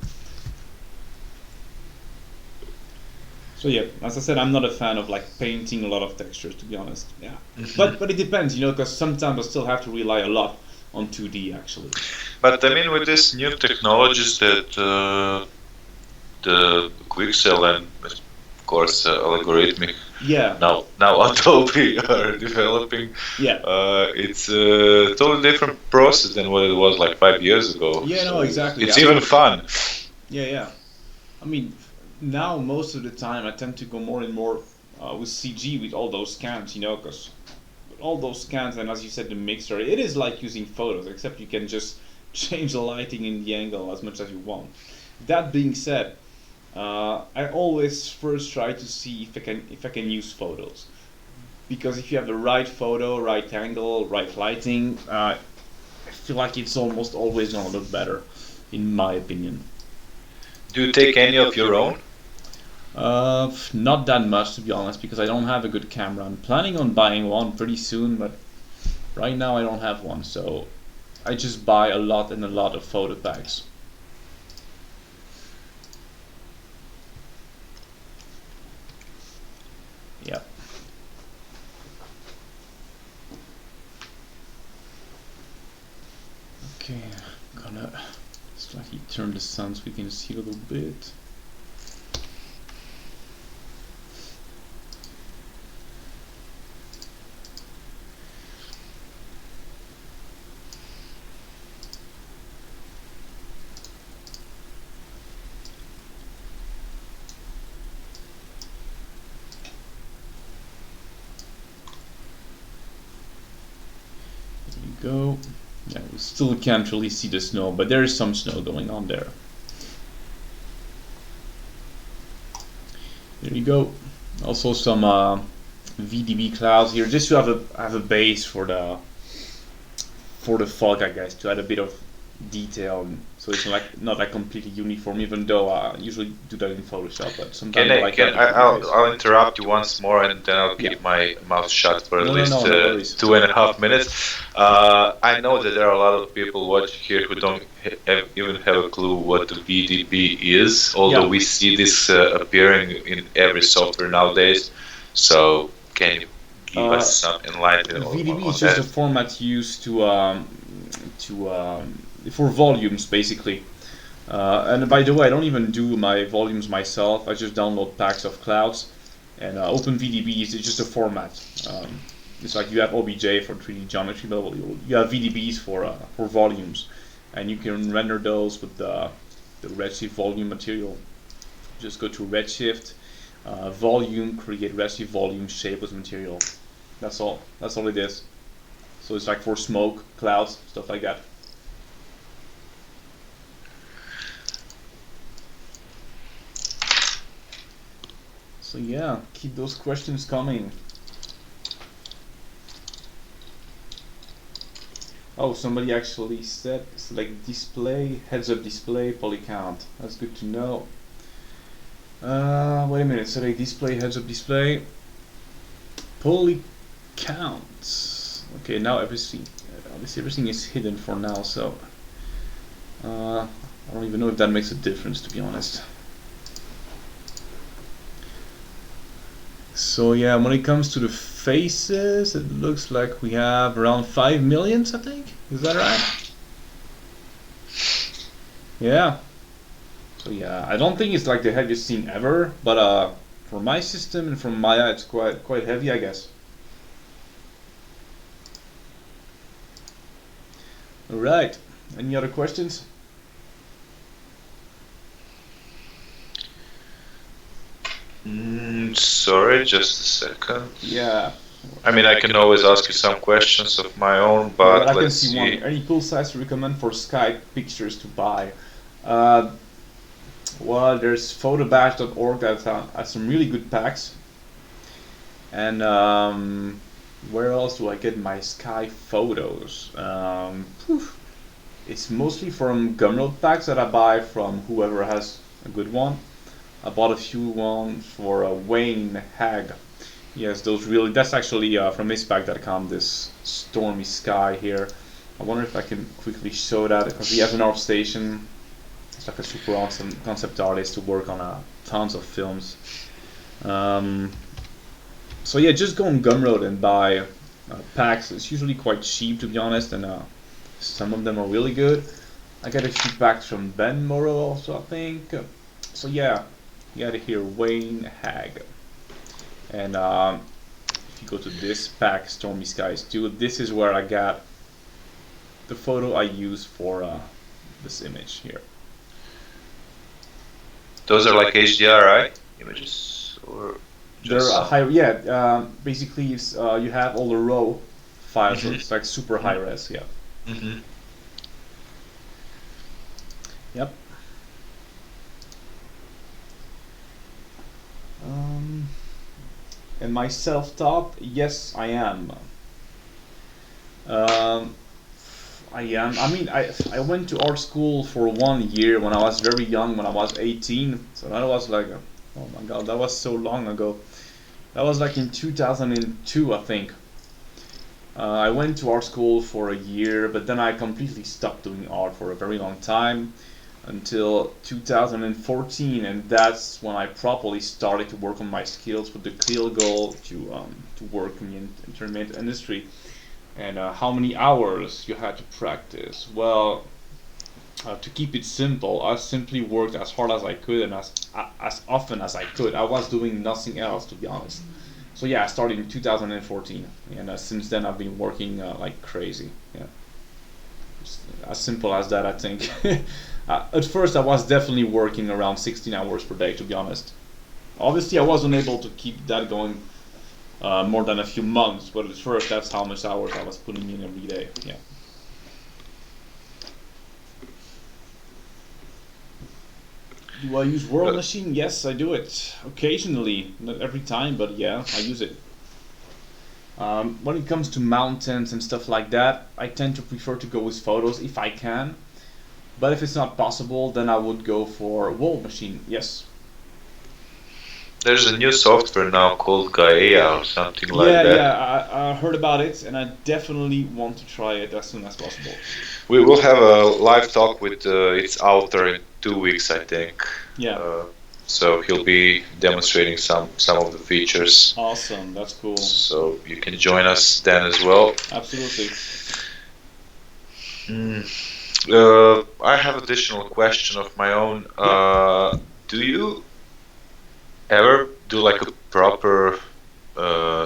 So yeah, as I said, I'm not a fan of like painting a lot of textures, to be honest. Yeah, but it depends, you know, because sometimes I still have to rely a lot on 2D actually. But I mean, with these new technologies that the Quixel and of course algorithmic. Yeah. Now Adobe are developing. Yeah. It's a totally different process than what it was like 5 years ago. Yeah, so no, exactly. It's even fun. Yeah. I mean, now most of the time I tend to go more and more with CG with all those scans, you know, because all those scans and as you said the mixer, it is like using photos, except you can just change the lighting and the angle as much as you want. That being said, I always first try to see if I can use photos, because if you have the right photo, right angle, right lighting, I feel like it's almost always gonna look better, in my opinion. Do you take any of your own? Not that much, to be honest, because I don't have a good camera. I'm planning on buying one pretty soon, but right now I don't have one, so I just buy a lot of photo packs. Yeah. Okay, I'm gonna slightly turn the sun so we can see a little bit. Go. Yeah, we still can't really see the snow, but there is some snow going on there. There you go. Also some VDB clouds here, just to have a base for the fog, I guess, to add a bit of detail, so it's like not like completely uniform. Even though I usually do that in Photoshop, but sometimes I'll interrupt you once more, and then I'll keep my mouth shut for at least 2.5 minutes. I know that there are a lot of people watching here who don't even have a clue what the VDB is, although we see this appearing in every software nowadays. So can you give us some enlightenment on VDB on is just that? a format used for volumes, basically. And by the way, I don't even do my volumes myself. I just download packs of clouds, and OpenVDB is just a format. It's like you have OBJ for 3D geometry, but you have VDBs for volumes, and you can render those with the Redshift volume material. Just go to Redshift, volume, create residual volume, shapeless material. That's all. That's all it is. So it's like for smoke, clouds, stuff like that. So yeah, keep those questions coming. Oh, somebody actually said select display, heads-up display, poly count. That's good to know. Wait a minute, select display, heads-up display, poly count. Okay, now everything is hidden for now, so I don't even know if that makes a difference, to be honest. So yeah, when it comes to the faces, it looks like we have around 5 million, I think. Is that right? Yeah. So yeah, I don't think it's like the heaviest thing ever, but for my system and from Maya, it's quite heavy, I guess. All right. Any other questions? Sorry, just a second. Yeah. I mean, I can always ask you some questions of my own, but I let's can see one. Any cool sites to recommend for Skype pictures to buy? Well, there's photobatch.org that has some really good packs. And where else do I get my Sky photos? It's mostly from Gumroad packs that I buy from whoever has a good one. I bought a few ones for Wayne Hag. Yes, those really. That's actually from mispack.com. This stormy sky here. I wonder if I can quickly show that because he has an art station. It's like a super awesome concept artist to work on tons of films. So yeah, just go on Gumroad and buy packs. It's usually quite cheap, to be honest, and some of them are really good. I got a few packs from Ben Morrow also, I think. So yeah, you got to hear Wayne Hag. And if you go to this pack, Stormy Skies 2, this is where I got the photo I use for this image here. Those are like HDR, right? Images, or they're high. Yeah, basically, it's, you have all the raw files, so it's like super high res. Yeah. Yep. And my self-taught, yes, I am. I am. I mean, I went to art school for 1 year when I was very young, when I was 18. So that was like, oh my god, that was so long ago. That was like in 2002, I think. I went to art school for a year, but then I completely stopped doing art for a very long time until 2014, and that's when I properly started to work on my skills with the clear goal to work in the entertainment industry. And how many hours you had to practice? Well, to keep it simple, I simply worked as hard as I could and as often as I could. I was doing nothing else, to be honest. So yeah, I started in 2014, and since then I've been working like crazy. Yeah, just as simple as that, I think. At first, I was definitely working around 16 hours per day, to be honest. Obviously, I wasn't able to keep that going more than a few months, but at first, that's how much hours I was putting in every day. Yeah. Do I use World Machine? Yes, I do it occasionally, not every time, but yeah, I use it. When it comes to mountains and stuff like that, I tend to prefer to go with photos if I can. But if it's not possible, then I would go for World Machine. Yes. There's a new software now called Gaia or something like that. Yeah, I heard about it, and I definitely want to try it as soon as possible. We will have a live talk with its author in 2 weeks, I think. Yeah. So he'll be demonstrating some of the features. Awesome, that's cool. So you can join us then as well. Absolutely. I have additional question of my own. Do you ever do like a proper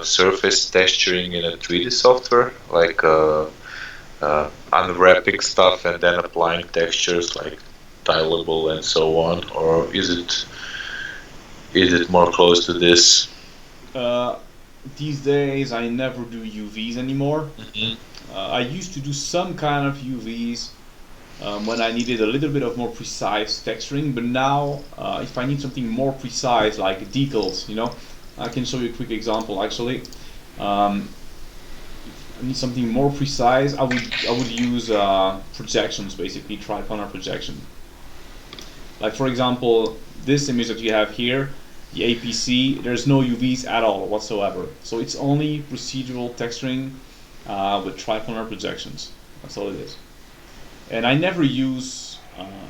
surface texturing in a 3D software, like unwrapping stuff and then applying textures like tileable and so on, or is it is it more close to this? These days, I never do UVs anymore. I used to do some kind of UVs when I needed a little bit of more precise texturing, but now if I need something more precise, like decals, I can show you a quick example actually. I need something more precise. I would use projections, basically triplanar projection. Like for example, this image that you have here, the APC, there's no UVs at all whatsoever. So it's only procedural texturing with triplanar projections. That's all it is. And I never use,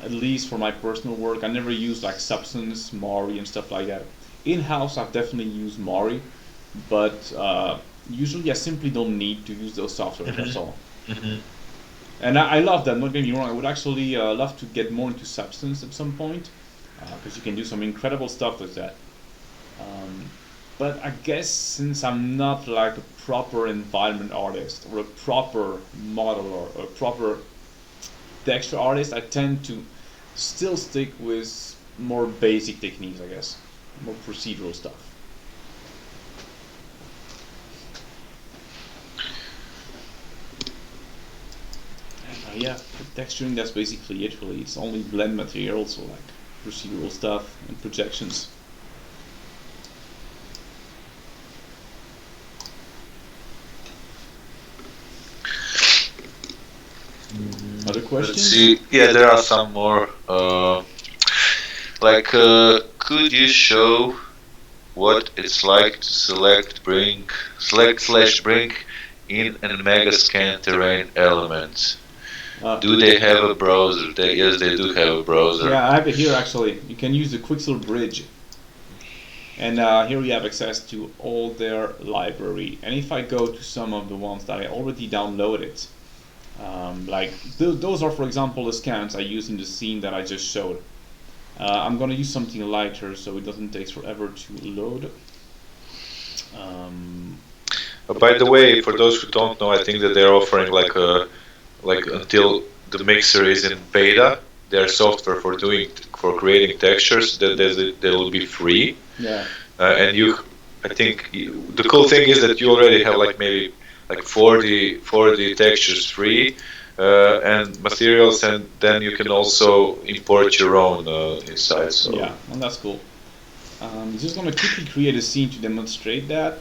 at least for my personal work, I never use like Substance, Mari, and stuff like that. In-house, I've definitely used Mari, but usually I simply don't need to use those software. That's all. And I love that, don't get me wrong. I would actually love to get more into Substance at some point, because you can do some incredible stuff with that. But I guess since I'm not like a proper environment artist or a proper model or a proper texture artist, I tend to still stick with more basic techniques, I guess, more procedural stuff. Yeah, for texturing, that's basically it really. It's only blend materials, so like procedural stuff and projections. Other questions? Let's see. Yeah, there are some more. Could you show what it's like to select / bring in a Megascan terrain element? Do they have a browser? Yes, they do have a browser. Yeah, I have it here actually. You can use the Quixel Bridge. And here you have access to all their library. And if I go to some of the ones that I already downloaded, those are, for example, the scans I use in the scene that I just showed. I'm going to use something lighter so it doesn't take forever to load. By the way, for those who don't know, I think that they're offering like until the mixer is in beta, their software for creating textures that they will be free. Yeah. And I think the cool thing is that you already have maybe 40 textures free and materials, and then you can also import your own inside. So. Yeah, and that's cool. I'm just going to quickly create a scene to demonstrate that.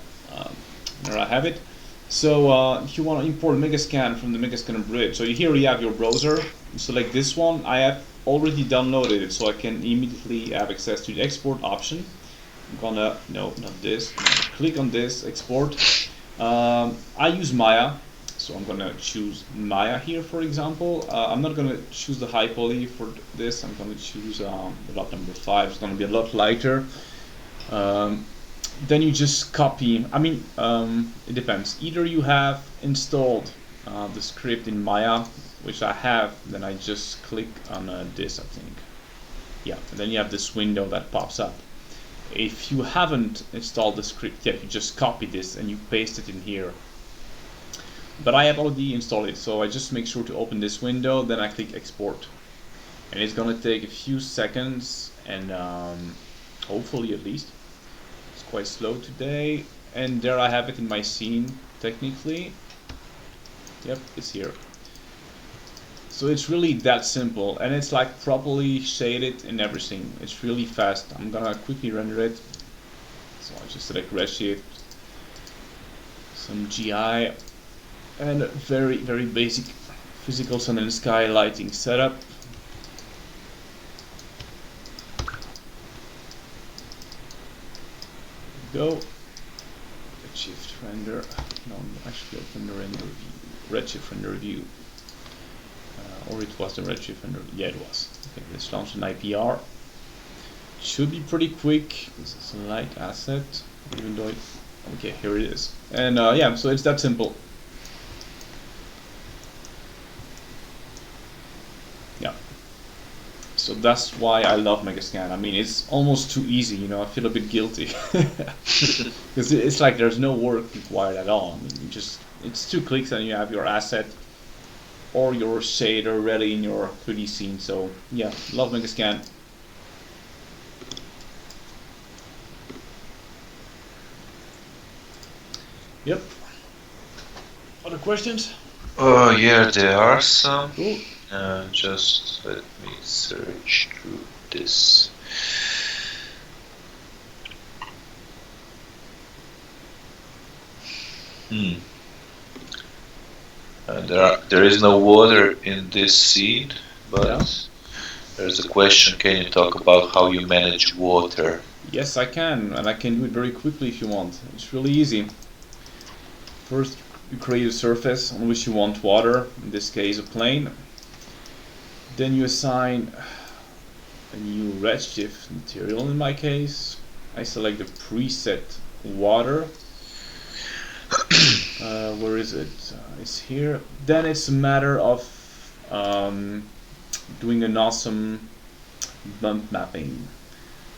There I have it. So if you want to import Megascan from the Megascan Bridge, so here you have your browser. You select this one. I have already downloaded it, so I can immediately have access to the export option. I'm gonna, no, not this. Click on this, export. I use Maya, so I'm gonna choose Maya here, for example. I'm not gonna choose the high poly for this. I'm gonna choose lot number 5. It's gonna be a lot lighter. Then you just copy. It depends. Either you have installed the script in Maya, which I have, then I just click on this, I think. Yeah, and then you have this window that pops up. If you haven't installed the script yet, you just copy this and you paste it in here. But I have already installed it, so I just make sure to open this window, then I click export. And it's gonna take a few seconds, and hopefully at least. It's quite slow today. And there I have it in my scene, technically. Yep, it's here. So it's really that simple, and it's like properly shaded and everything. It's really fast. I'm gonna quickly render it. So I just select Redshift, some GI, and a very, very basic physical sun and sky lighting setup. Go. Redshift render. No, actually open the render view. Redshift render view. Or it was the Redshift render. Yeah, it was. Okay, let's launch an IPR. Should be pretty quick. This is a light asset, even though okay, here it is. And yeah, so it's that simple. Yeah. So that's why I love Megascan. I mean, it's almost too easy, you know. I feel a bit guilty because it's like there's no work required at all. I mean, it's 2 clicks and you have your asset or your shader ready in your 3D scene. So yeah, love Megascan. Yep. Other questions? Oh, yeah, there are some. Cool. Just let me search through this. There is no water in this scene, but there's a question. Can you talk about how you manage water? Yes, I can, and I can do it very quickly if you want. It's really easy. First, you create a surface on which you want water, in this case a plane. Then you assign a new redshift material in my case. I select the preset water. Where is it? It's here. Then it's a matter of doing an awesome bump mapping.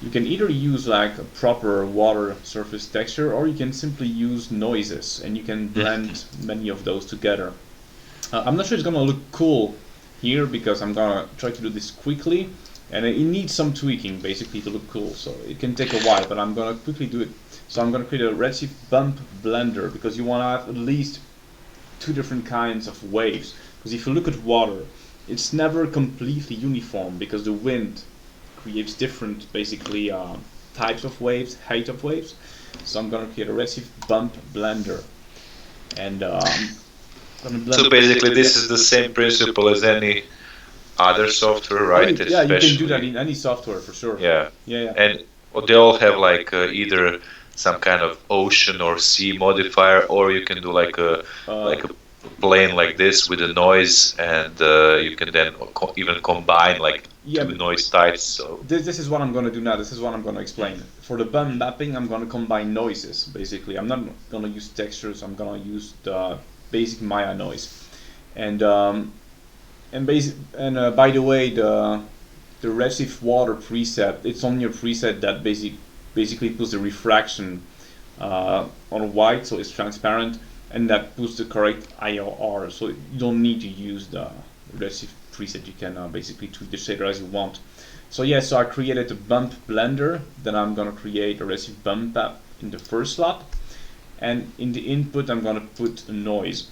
You can either use like a proper water surface texture, or you can simply use noises, and you can blend many of those together. I'm not sure it's gonna look cool here because I'm gonna try to do this quickly, and it needs some tweaking basically to look cool, so it can take a while, but I'm gonna quickly do it. So I'm gonna create a redshift bump blender because you wanna have at least two different kinds of waves, because if you look at water, it's never completely uniform because the wind creates different basically types of waves, height of waves. So I'm gonna create a redshift bump blender, and so basically this is the same principle as any other software, right? Yeah, you can do that in any software for sure. Yeah. Yeah. And they all have like either some kind of ocean or sea modifier, or you can do like a plane like this with a noise, and you can then even combine like two noise types. So this is what I'm going to do now. This is what I'm going to explain. For the bump mapping, I'm going to combine noises basically. I'm not going to use textures. I'm going to use the basic Maya noise, and by the way, the redshift water preset, it's on your preset that basically puts the refraction on white, so it's transparent, and that puts the correct IOR. So you don't need to use the redshift preset. You can basically tweak the shader as you want. So yeah, so I created a bump blender. Then I'm gonna create a redshift bump app in the first slot, and in the input I'm gonna put a noise,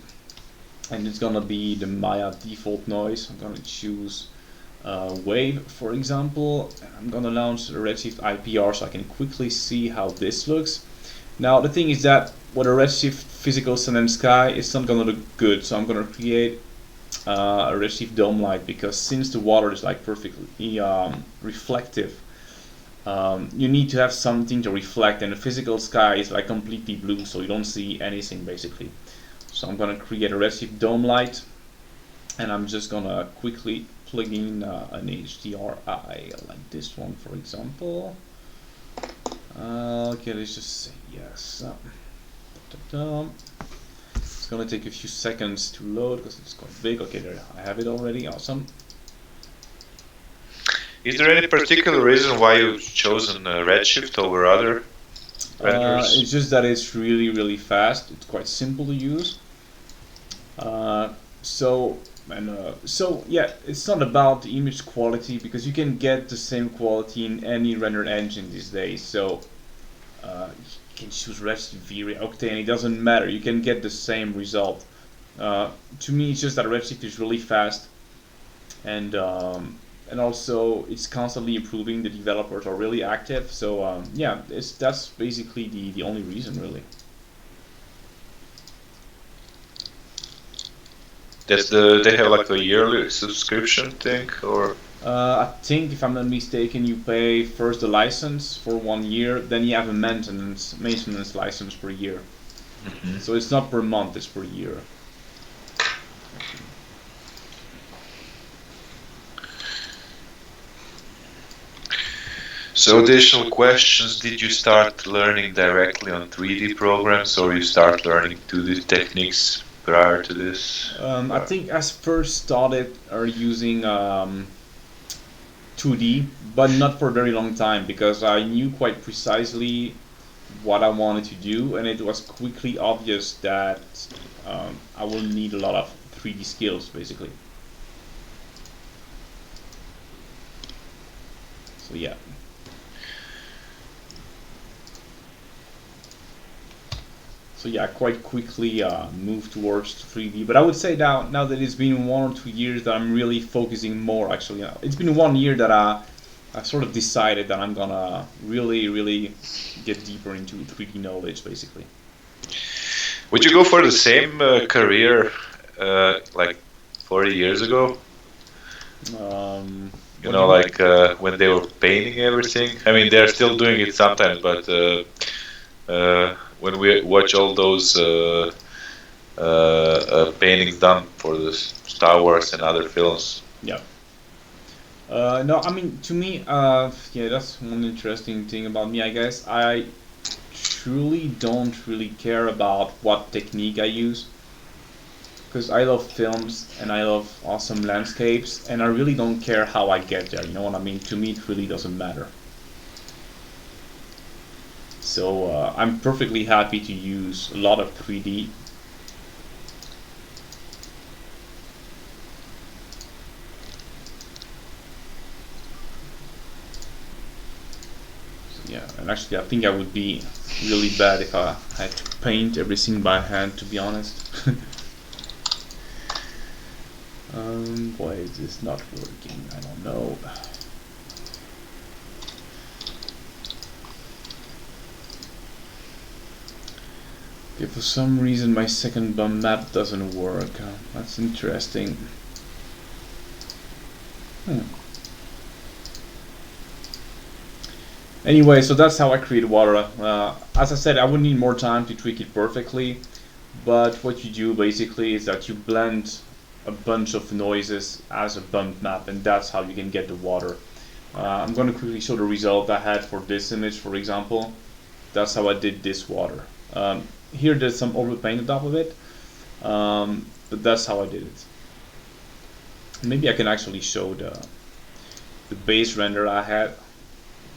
and it's gonna be the Maya default noise. I'm gonna choose wave, for example, and I'm gonna launch a redshift IPR so I can quickly see how this looks. Now the thing is that with a redshift physical sun and sky, it's not gonna look good, so I'm gonna create a redshift dome light, because since the water is like perfectly reflective, you need to have something to reflect, and the physical sky is like completely blue, so you don't see anything basically. So I'm gonna create a redshift dome light, and I'm just gonna quickly plug in an HDRI like this one, for example. Okay, let's just say yes. It's gonna take a few seconds to load because it's quite big. Okay, there I have it already. Awesome. Is there any particular reason why you've chosen Redshift over other vendors? It's just that it's really fast. It's quite simple to use. So yeah, it's not about the image quality, because you can get the same quality in any rendered engine these days. So you can choose Redshift, V-Ray, Octane. It doesn't matter. You can get the same result. To me, it's just that Redshift is really fast, and also it's constantly improving. The developers are really active. So yeah, that's basically the only reason, really. They have like a yearly subscription thing, or? I think, if I'm not mistaken, you pay first the license for 1 year, then you have a maintenance license per year. So it's not per month, it's per year. So additional questions: did you start learning directly on 3D programs, or you start learning 2D techniques prior to this? I think I first started using 2D, but not for a very long time, because I knew quite precisely what I wanted to do, and it was quickly obvious that I will need a lot of 3D skills, basically. So yeah. So yeah, quite quickly moved towards 3D. But I would say now that it's been 1 or 2 years that I'm really focusing more. Actually, it's been 1 year that I sort of decided that I'm gonna really get deeper into 3D knowledge, basically. Would you go for the same career like 40 years ago? You know, like when they were painting everything. I mean, they're still doing it sometimes, but when we watch all those paintings done for the Star Wars and other films. Yeah. No, I mean, to me, yeah, that's one interesting thing about me, I guess. I truly don't really care about what technique I use, because I love films and I love awesome landscapes, and I really don't care how I get there, you know what I mean? To me, it really doesn't matter. So I'm perfectly happy to use a lot of 3D. Yeah, and actually I think I would be really bad if I had to paint everything by hand, to be honest. Why is this not working? I don't know. Okay, for some reason my second bump map doesn't work. That's interesting. Anyway, so that's how I create water. As I said, I would need more time to tweak it perfectly, but what you do basically is that you blend a bunch of noises as a bump map, and that's how you can get the water. I'm going to quickly show the result I had for this image, for example. That's how I did this water. Here there's some overpaint on top of it, but that's how I did it. Maybe I can actually show the base render I had.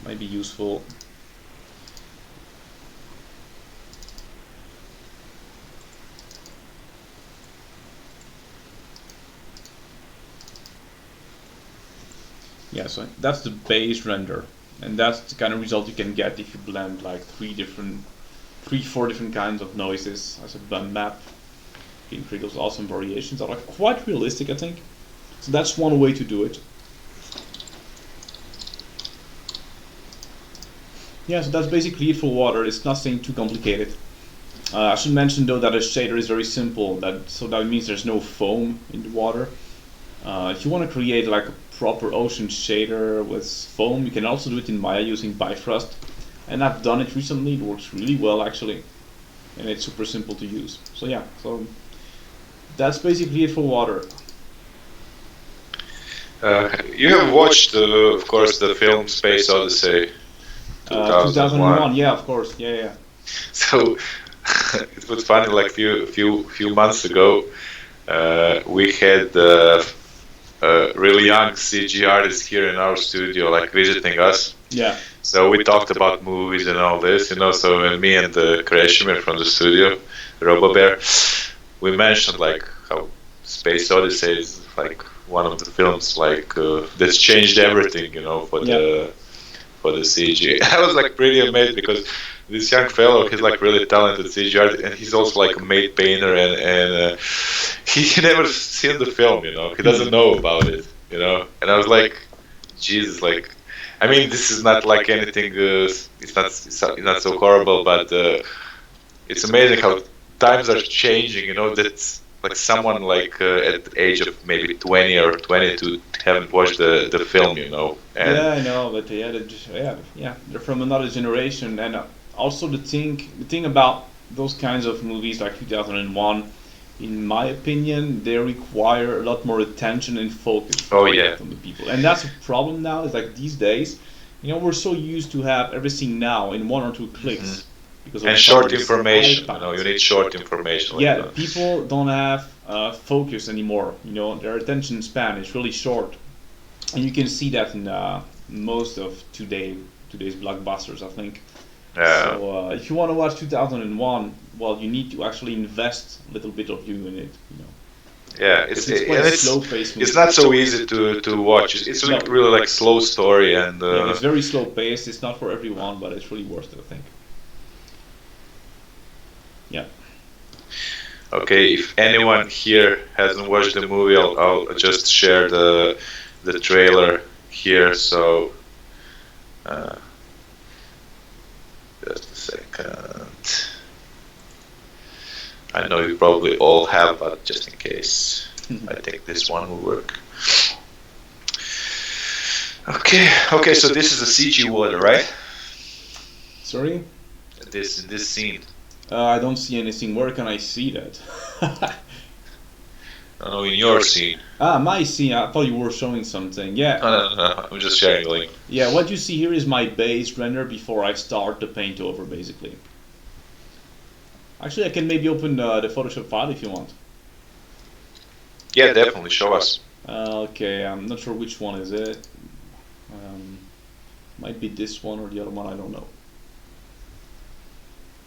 Might be useful. Yeah, so that's the base render, and that's the kind of result you can get if you blend like 4 different kinds of noises as a bump map. You can create those awesome variations that are quite realistic, I think. So that's one way to do it. Yeah, so that's basically it for water. It's nothing too complicated. I should mention though that a shader is very simple. So that means there's no foam in the water. If you want to create like a proper ocean shader with foam, you can also do it in Maya using Bifrost. And I've done it recently. It works really well actually, and it's super simple to use. So yeah, so that's basically it for water. You have watched, of course, the film Space Odyssey. 2001, yeah, of course, yeah. So it was funny. Like few months ago, we had really young CG artists here in our studio, like visiting us. Yeah. So we talked about movies and all this, you know. So me and Krešimir from the studio, RoboBear, we mentioned like how Space Odyssey is like one of the films like that's changed everything, you know, for the CG. I was like pretty amazed because this young fellow, he's like really talented CG artist, and he's also like a matte painter, and he never seen the film, you know. He doesn't know about it, you know. And I was like, Jesus, like, I mean, this is not like anything. It's not so horrible, but it's amazing how times are changing, you know. That's like someone like at the age of maybe 20 or 22 haven't watched the film, you know. And yeah, I know, but they're from another generation, and also the thing about those kinds of movies like 2001, in my opinion, they require a lot more attention and focus from the people, and that's a problem now. Is like these days, you know, we're so used to have everything now in 1 or 2 clicks. Mm-hmm. And short information, you know, you need short information. Yeah, like people don't have focus anymore. You know, their attention span is really short, and you can see that in most of today's blockbusters, I think. Yeah. So if you want to watch 2001, well, you need to actually invest a little bit of you in it. You know. Yeah, it's slow-paced movie. It's not so easy to watch. It's really like slow story, and yeah, it's very slow-paced. It's not for everyone, but it's really worth it, I think. Yeah. Okay, if anyone here hasn't watched the movie, I'll just share the trailer here. So just a second. I know you probably all have, but just in case, I think this one will work. Okay. So this is a CG water, right? Sorry? This scene. I don't see anything. Where can I see that? No, in your scene. My scene. I thought you were showing something. Yeah. No. I'm just sharing the link. Yeah, what you see here is my base render before I start the paint over, basically. Actually, I can maybe open the Photoshop file if you want. Yeah, definitely. Show us. Okay, I'm not sure which one is it. Might be this one or the other one, I don't know.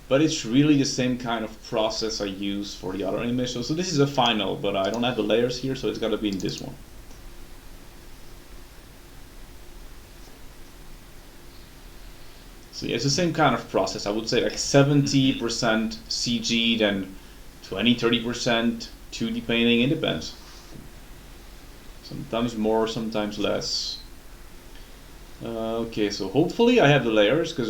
But it's really the same kind of process I use for the other image. So this is a final, but I don't have the layers here, so it's got to be in this one. So yeah, it's the same kind of process. I would say like 70% CG, then 20-30% 2D painting. It depends. Sometimes more, sometimes less. Okay, so hopefully I have the layers, because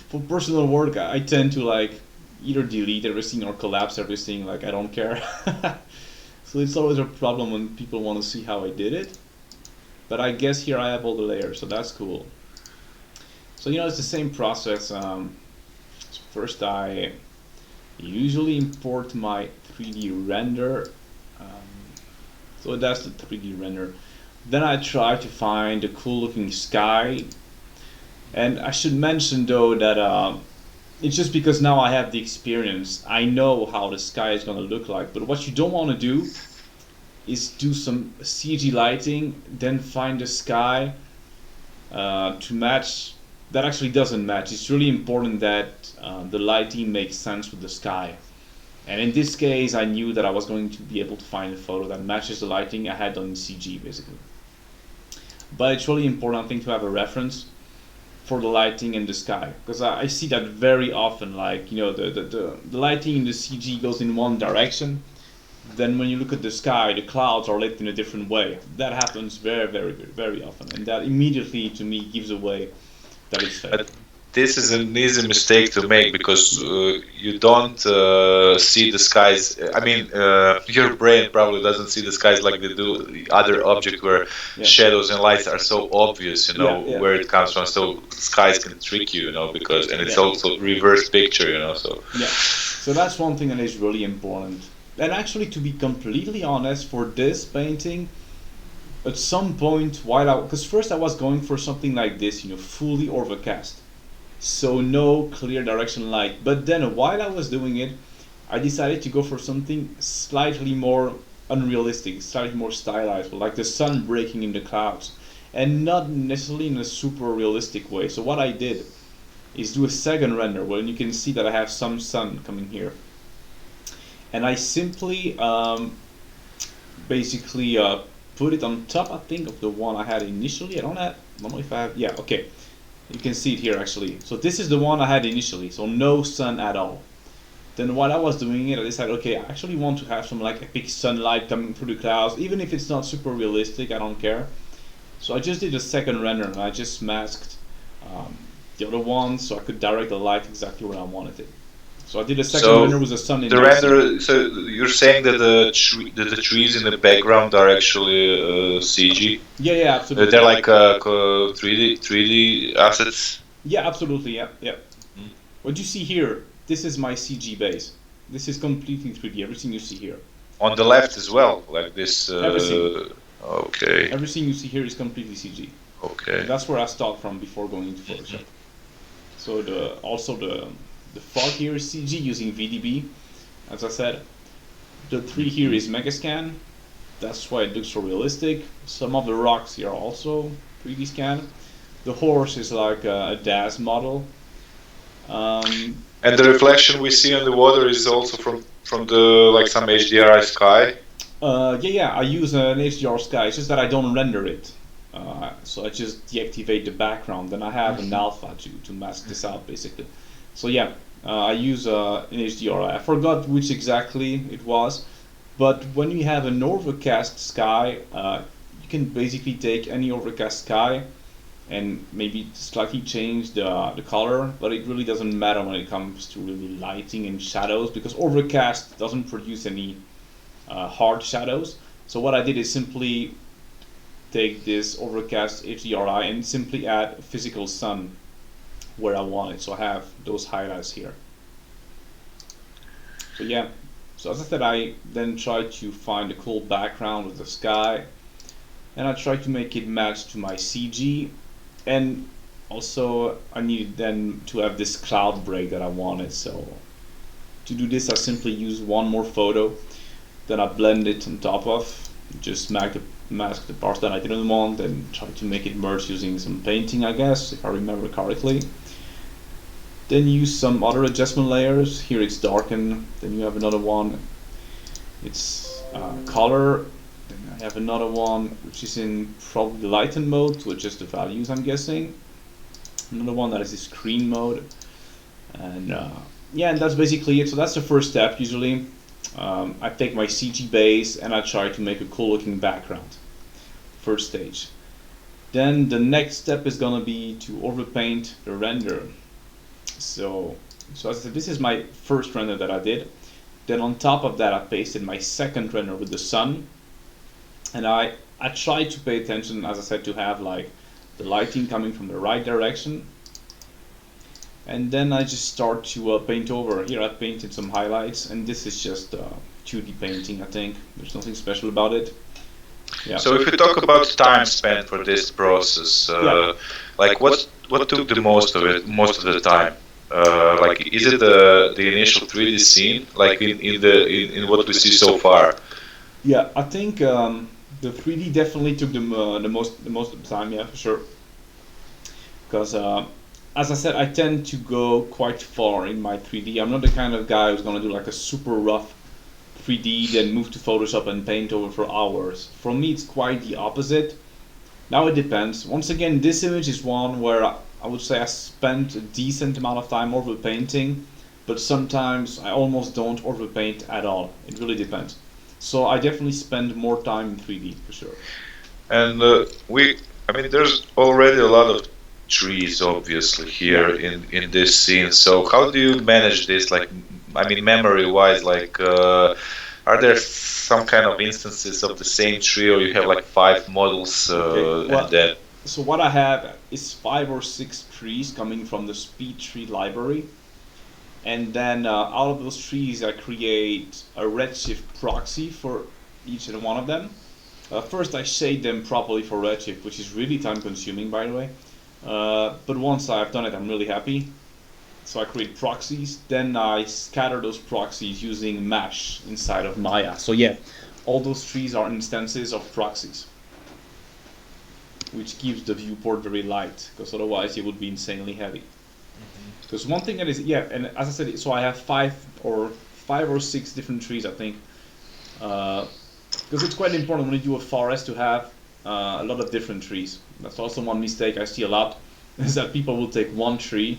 for personal work I tend to like either delete everything or collapse everything. Like, I don't care. So it's always a problem when people want to see how I did it. But I guess here I have all the layers, so that's cool. So it's the same process. So first I usually import my 3D render. So that's the 3D render. Then I try to find a cool looking sky. And I should mention though that it's just because now I have the experience. I know how the sky is going to look like. But what you don't want to do is do some CG lighting, then find the sky to match. That actually doesn't match. It's really important that the lighting makes sense with the sky. And in this case, I knew that I was going to be able to find a photo that matches the lighting I had done in CG, basically. But it's really important, I think, to have a reference for the lighting in the sky, because I see that very often. Like, the lighting in the CG goes in one direction. Then when you look at the sky, the clouds are lit in a different way. That happens very, very, very often, and that immediately, to me, gives away that it's fake. This is an easy mistake to make, because you don't see the skies. I mean, your brain probably doesn't see the skies like they do the other object, where shadows and lights are so obvious, where it comes from. So skies can trick you, because, and it's also reverse picture, so. Yeah. So that's one thing that is really important. And actually, to be completely honest, for this painting, at some point, because first I was going for something like this, fully overcast. So no clear direction light. But then while I was doing it, I decided to go for something slightly more unrealistic, slightly more stylized, like the sun breaking in the clouds. And not necessarily in a super realistic way. So what I did is do a second render, where you can see that I have some sun coming here. And I simply basically put it on top, I think, of the one I had initially. I don't know if I have, yeah, okay. You can see it here actually. So this is the one I had initially, so no sun at all. Then while I was doing it, I decided, okay, I actually want to have some like epic sunlight coming through the clouds, even if it's not super realistic, I don't care. So I just did a second render, and I just masked the other one so I could direct the light exactly where I wanted it. So I did a second render with the sun in the render. So you're saying that the trees in the background are actually CG? Yeah, absolutely. They're like 3D assets? Yeah, absolutely, yeah. What you see here, this is my CG base. This is completely 3D, everything you see here. On the left as well, like this? Everything. Okay. Everything you see here is completely CG. Okay. And that's where I start from before going into Photoshop. So the fog here is CG using VDB, as I said. The tree here is Megascan. That's why it looks so realistic. Some of the rocks here are also 3D scan. The horse is like a DAS model. And the reflection we see on the water is also from the some HDRI sky. Yeah. I use an HDR sky. It's just that I don't render it. So I just deactivate the background. Then I have an alpha to mask this out, basically. So yeah, I use an HDRI. I forgot which exactly it was, but when you have an overcast sky, you can basically take any overcast sky and maybe slightly change the color, but it really doesn't matter when it comes to really lighting and shadows, because overcast doesn't produce any hard shadows. So what I did is simply take this overcast HDRI and simply add physical sun where I want it. So I have those highlights here. So yeah, so as I said, I then try to find a cool background with the sky, and I try to make it match to my CG, and also I needed then to have this cloud break that I wanted. So to do this, I simply use one more photo, then I blend it on top of, just mask the parts that I didn't want, and try to make it merge using some painting, I guess, if I remember correctly. Then use some other adjustment layers. Here it's darken, then you have another one, it's color, then I have another one which is in probably lighten mode to adjust the values, I'm guessing. Another one that is the screen mode, and yeah, and that's basically it. So that's the first step usually. I take my CG base and I try to make a cool looking background. First stage. Then the next step is gonna be to overpaint the render. So as I said, this is my first render that I did. Then on top of that, I pasted my second render with the sun, and I try to pay attention, as I said, to have like the lighting coming from the right direction. And then I just start to paint over. Here I painted some highlights, and this is just 2D painting, I think. There's nothing special about it. Yeah. So if we talk about time spent for this process, like what took the most of the time? Like, is it the initial 3D scene, like in what we see so far? Yeah, I think the 3D definitely took the most of the time. Yeah, for sure. Because as I said, I tend to go quite far in my 3D. I'm not the kind of guy who's gonna do like a super rough 3D, then move to Photoshop and paint over for hours. For me, it's quite the opposite. Now it depends. Once again, this image is one where I would say I spent a decent amount of time overpainting, but sometimes I almost don't overpaint at all. It really depends. So I definitely spend more time in 3D for sure. And I mean, there's already a lot of trees, obviously, here in this scene. So how do you manage this? Like, I mean, memory-wise, like, are there some kind of instances of the same tree, or you have like 5 models, and then? So what I have is 5 or 6 trees coming from the speed tree library, and then out of those trees I create a redshift proxy for each and one of them. First I shade them properly for redshift, which is really time consuming, by the way, but once I've done it I'm really happy. So I create proxies, then I scatter those proxies using mesh inside of Maya. So yeah, all those trees are instances of proxies, which keeps the viewport very light, because otherwise it would be insanely heavy. Because one thing that is, yeah, and as I said, so I have 5 or 6 different trees, I think, because it's quite important when you do a forest to have a lot of different trees. That's also one mistake I see a lot, is that people will take one tree,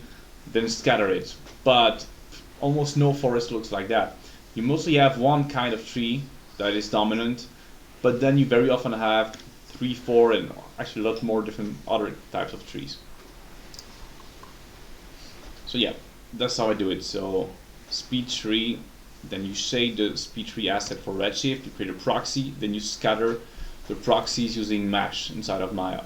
then scatter it. But almost no forest looks like that. You mostly have one kind of tree that is dominant, but then you very often have 3, 4, and actually a lot more different other types of trees. So yeah, that's how I do it. So speed tree, then you shade the speed tree asset for redshift, you create a proxy, then you scatter the proxies using mesh inside of Maya.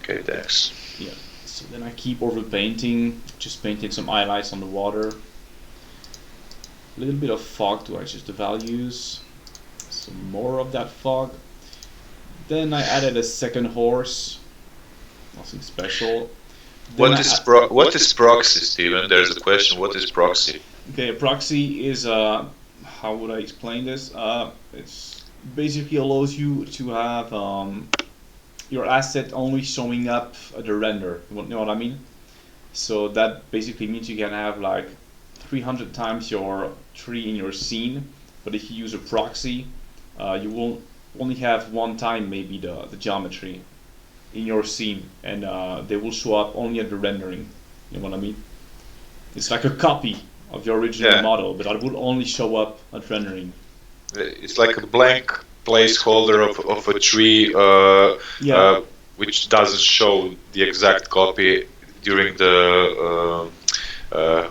Okay, thanks. Yeah, so then I keep overpainting, just painting some highlights on the water. A little bit of fog to adjust the values. Some more of that fog. Then I added a second horse. Nothing special. What is proxy, Steven? There's a question. What is proxy? Okay, a proxy is how would I explain this? It's basically allows you to have your asset only showing up at the render. You know what I mean? So that basically means you can have like 300 times your tree in your scene, but if you use a proxy, you will only have one time maybe the geometry in your scene, and they will show up only at the rendering. You know what I mean? It's like a copy of your original model, but that would only show up at rendering. It's like a blank placeholder of a tree, which doesn't show the exact copy during the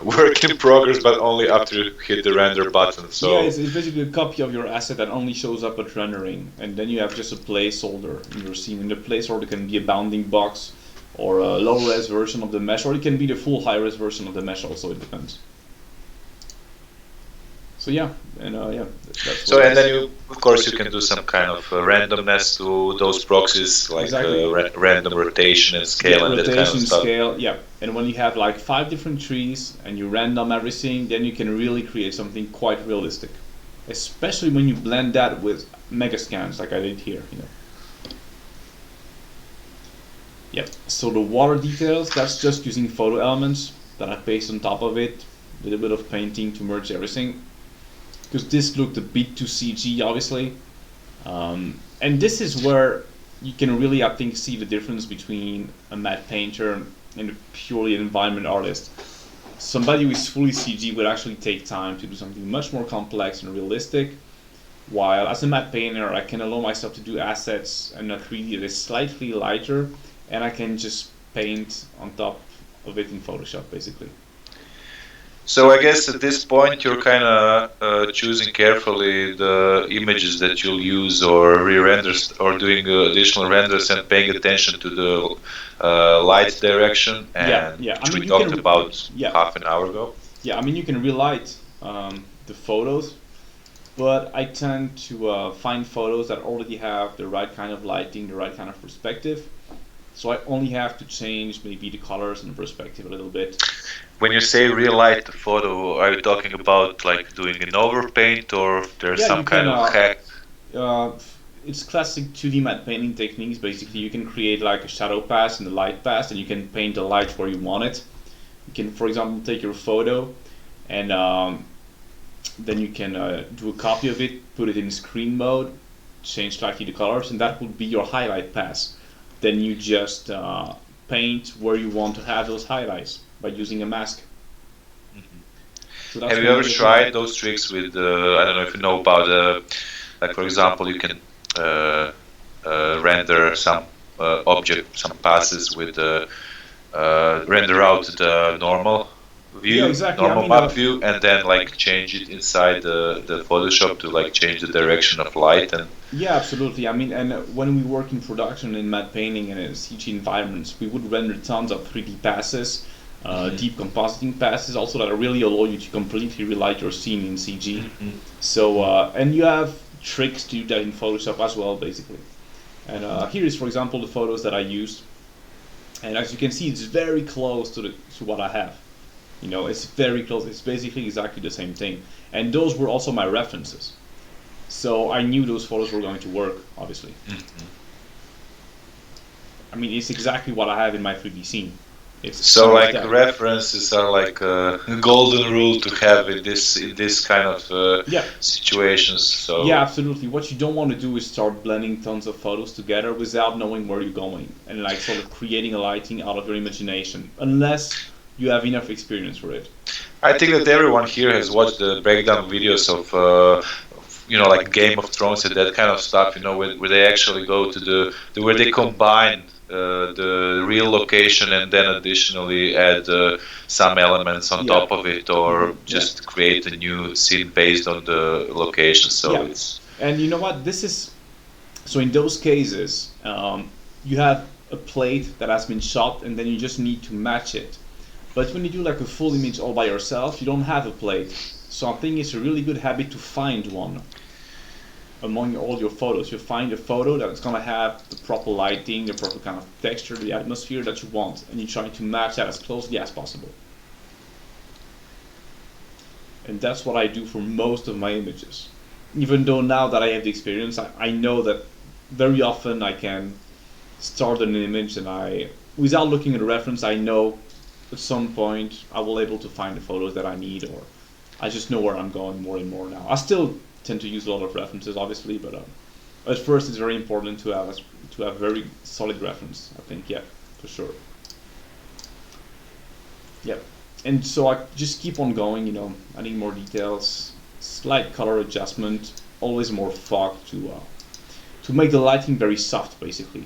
work in progress, but only after you hit the render button. So yeah, it's basically a copy of your asset that only shows up at rendering, and then you have just a placeholder in your scene. And the placeholder can be a bounding box, or a low-res version of the mesh, or it can be the full high-res version of the mesh. Also, it depends. So yeah, and that's so and then you, of course, you can do some kind of randomness to those proxies, like random rotation and scale and that kind of stuff. Scale, yeah. And when you have like 5 different trees and you random everything, then you can really create something quite realistic. Especially when you blend that with megascans, like I did here. Yep. So the water details, that's just using photo elements that I paste on top of it, a little bit of painting to merge everything. Because this looked a bit too CG, obviously, and this is where you can really, I think, see the difference between a matte painter and a purely environment artist. Somebody who is fully CG would actually take time to do something much more complex and realistic, while as a matte painter, I can allow myself to do assets and a 3D that is slightly lighter, and I can just paint on top of it in Photoshop, basically. So I guess at this point you're kind of choosing carefully the images that you'll use, or re-renders, or doing additional renders, and paying attention to the light direction, and which we talked about half an hour ago. Yeah, I mean, you can relight the photos, but I tend to find photos that already have the right kind of lighting, the right kind of perspective. So I only have to change maybe the colors and the perspective a little bit. When you say relight the photo, are you talking about like doing an overpaint, or there's some kind of hack? It's classic 2D matte painting techniques. Basically, you can create like a shadow pass and a light pass, and you can paint the light where you want it. You can, for example, take your photo, and then you can do a copy of it, put it in screen mode, change slightly the colors, and that would be your highlight pass. Then you just paint where you want to have those highlights by using a mask. So have you ever tried those tricks with, I don't know if you know about, like for example, you can render some object, some passes with, render out the normal view, normal map view, and then like change it inside the Photoshop to like change the direction of light. And yeah, absolutely. I mean, and when we work in production in matte painting and in CG environments, we would render tons of 3D passes, deep compositing passes, also that really allow you to completely relight your scene in CG. So, and you have tricks to do that in Photoshop as well, basically. And here is, for example, the photos that I used. And as you can see, it's very close to what I have. You know, it's very close. It's basically exactly the same thing. And those were also my references. So I knew those photos were going to work, obviously. I mean, it's exactly what I have in my 3D scene. So like references are like a golden rule to have in this kind of situations. So yeah, absolutely. What you don't want to do is start blending tons of photos together without knowing where you're going, and like sort of creating a lighting out of your imagination, unless you have enough experience for it. I think that everyone here has watched the breakdown videos of like Game of Thrones and that kind of stuff, where they actually go to where they combine the real location and then additionally add some elements on top of it, or just create a new scene based on the location. So it's, and you know what, so in those cases you have a plate that has been shot and then you just need to match it. But when you do like a full image all by yourself, you don't have a plate. So I think it's a really good habit to find one among all your photos. You find a photo that's going to have the proper lighting, the proper kind of texture, the atmosphere that you want, and you try to match that as closely as possible. And that's what I do for most of my images. Even though now that I have the experience, I know that very often I can start an image and without looking at the reference, I know at some point I will be able to find the photos that I need, or I just know where I'm going more and more now. I still tend to use a lot of references, obviously, but at first it's very important to have very solid reference, I think, yeah, for sure. Yep. And so I just keep on going, you know, adding more details, slight color adjustment, always more fog to make the lighting very soft, basically.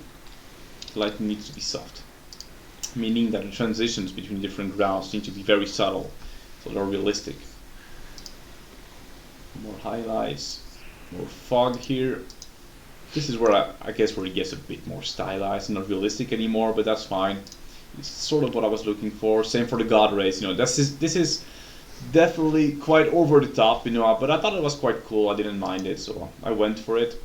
The lighting needs to be soft, meaning that the transitions between different grounds need to be very subtle, so they're realistic. More highlights, more fog here. This is where I guess where it gets a bit more stylized and not realistic anymore, but that's fine. It's sort of what I was looking for. Same for the God rays, you know. This is definitely quite over the top, you know, but I thought it was quite cool. I didn't mind it, so I went for it.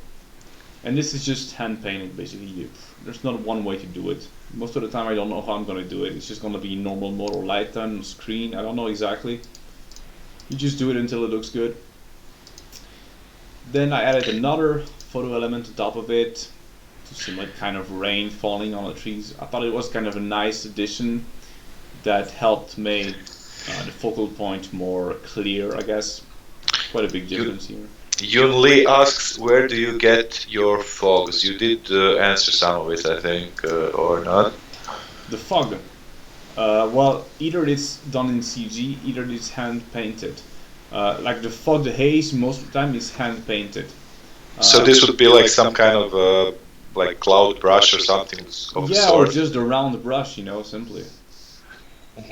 And this is just hand painted, basically. There's not one way to do it. Most of the time I don't know how I'm gonna do it. It's just gonna be normal mode or light on screen. I don't know exactly. You just do it until it looks good. Then I added another photo element on top of it to simulate kind of rain falling on the trees. I thought it was kind of a nice addition that helped make the focal point more clear, I guess. Quite a big difference here. Yun Lee asks, where do you get your fogs? You did answer some of it, I think, or not? The fog. Well, either it's done in CG, either it's hand painted. Like the fog, the haze, most of the time is hand painted. So this would be like some kind of like cloud brush or something of yeah, sort? Or just a round brush, you know, simply.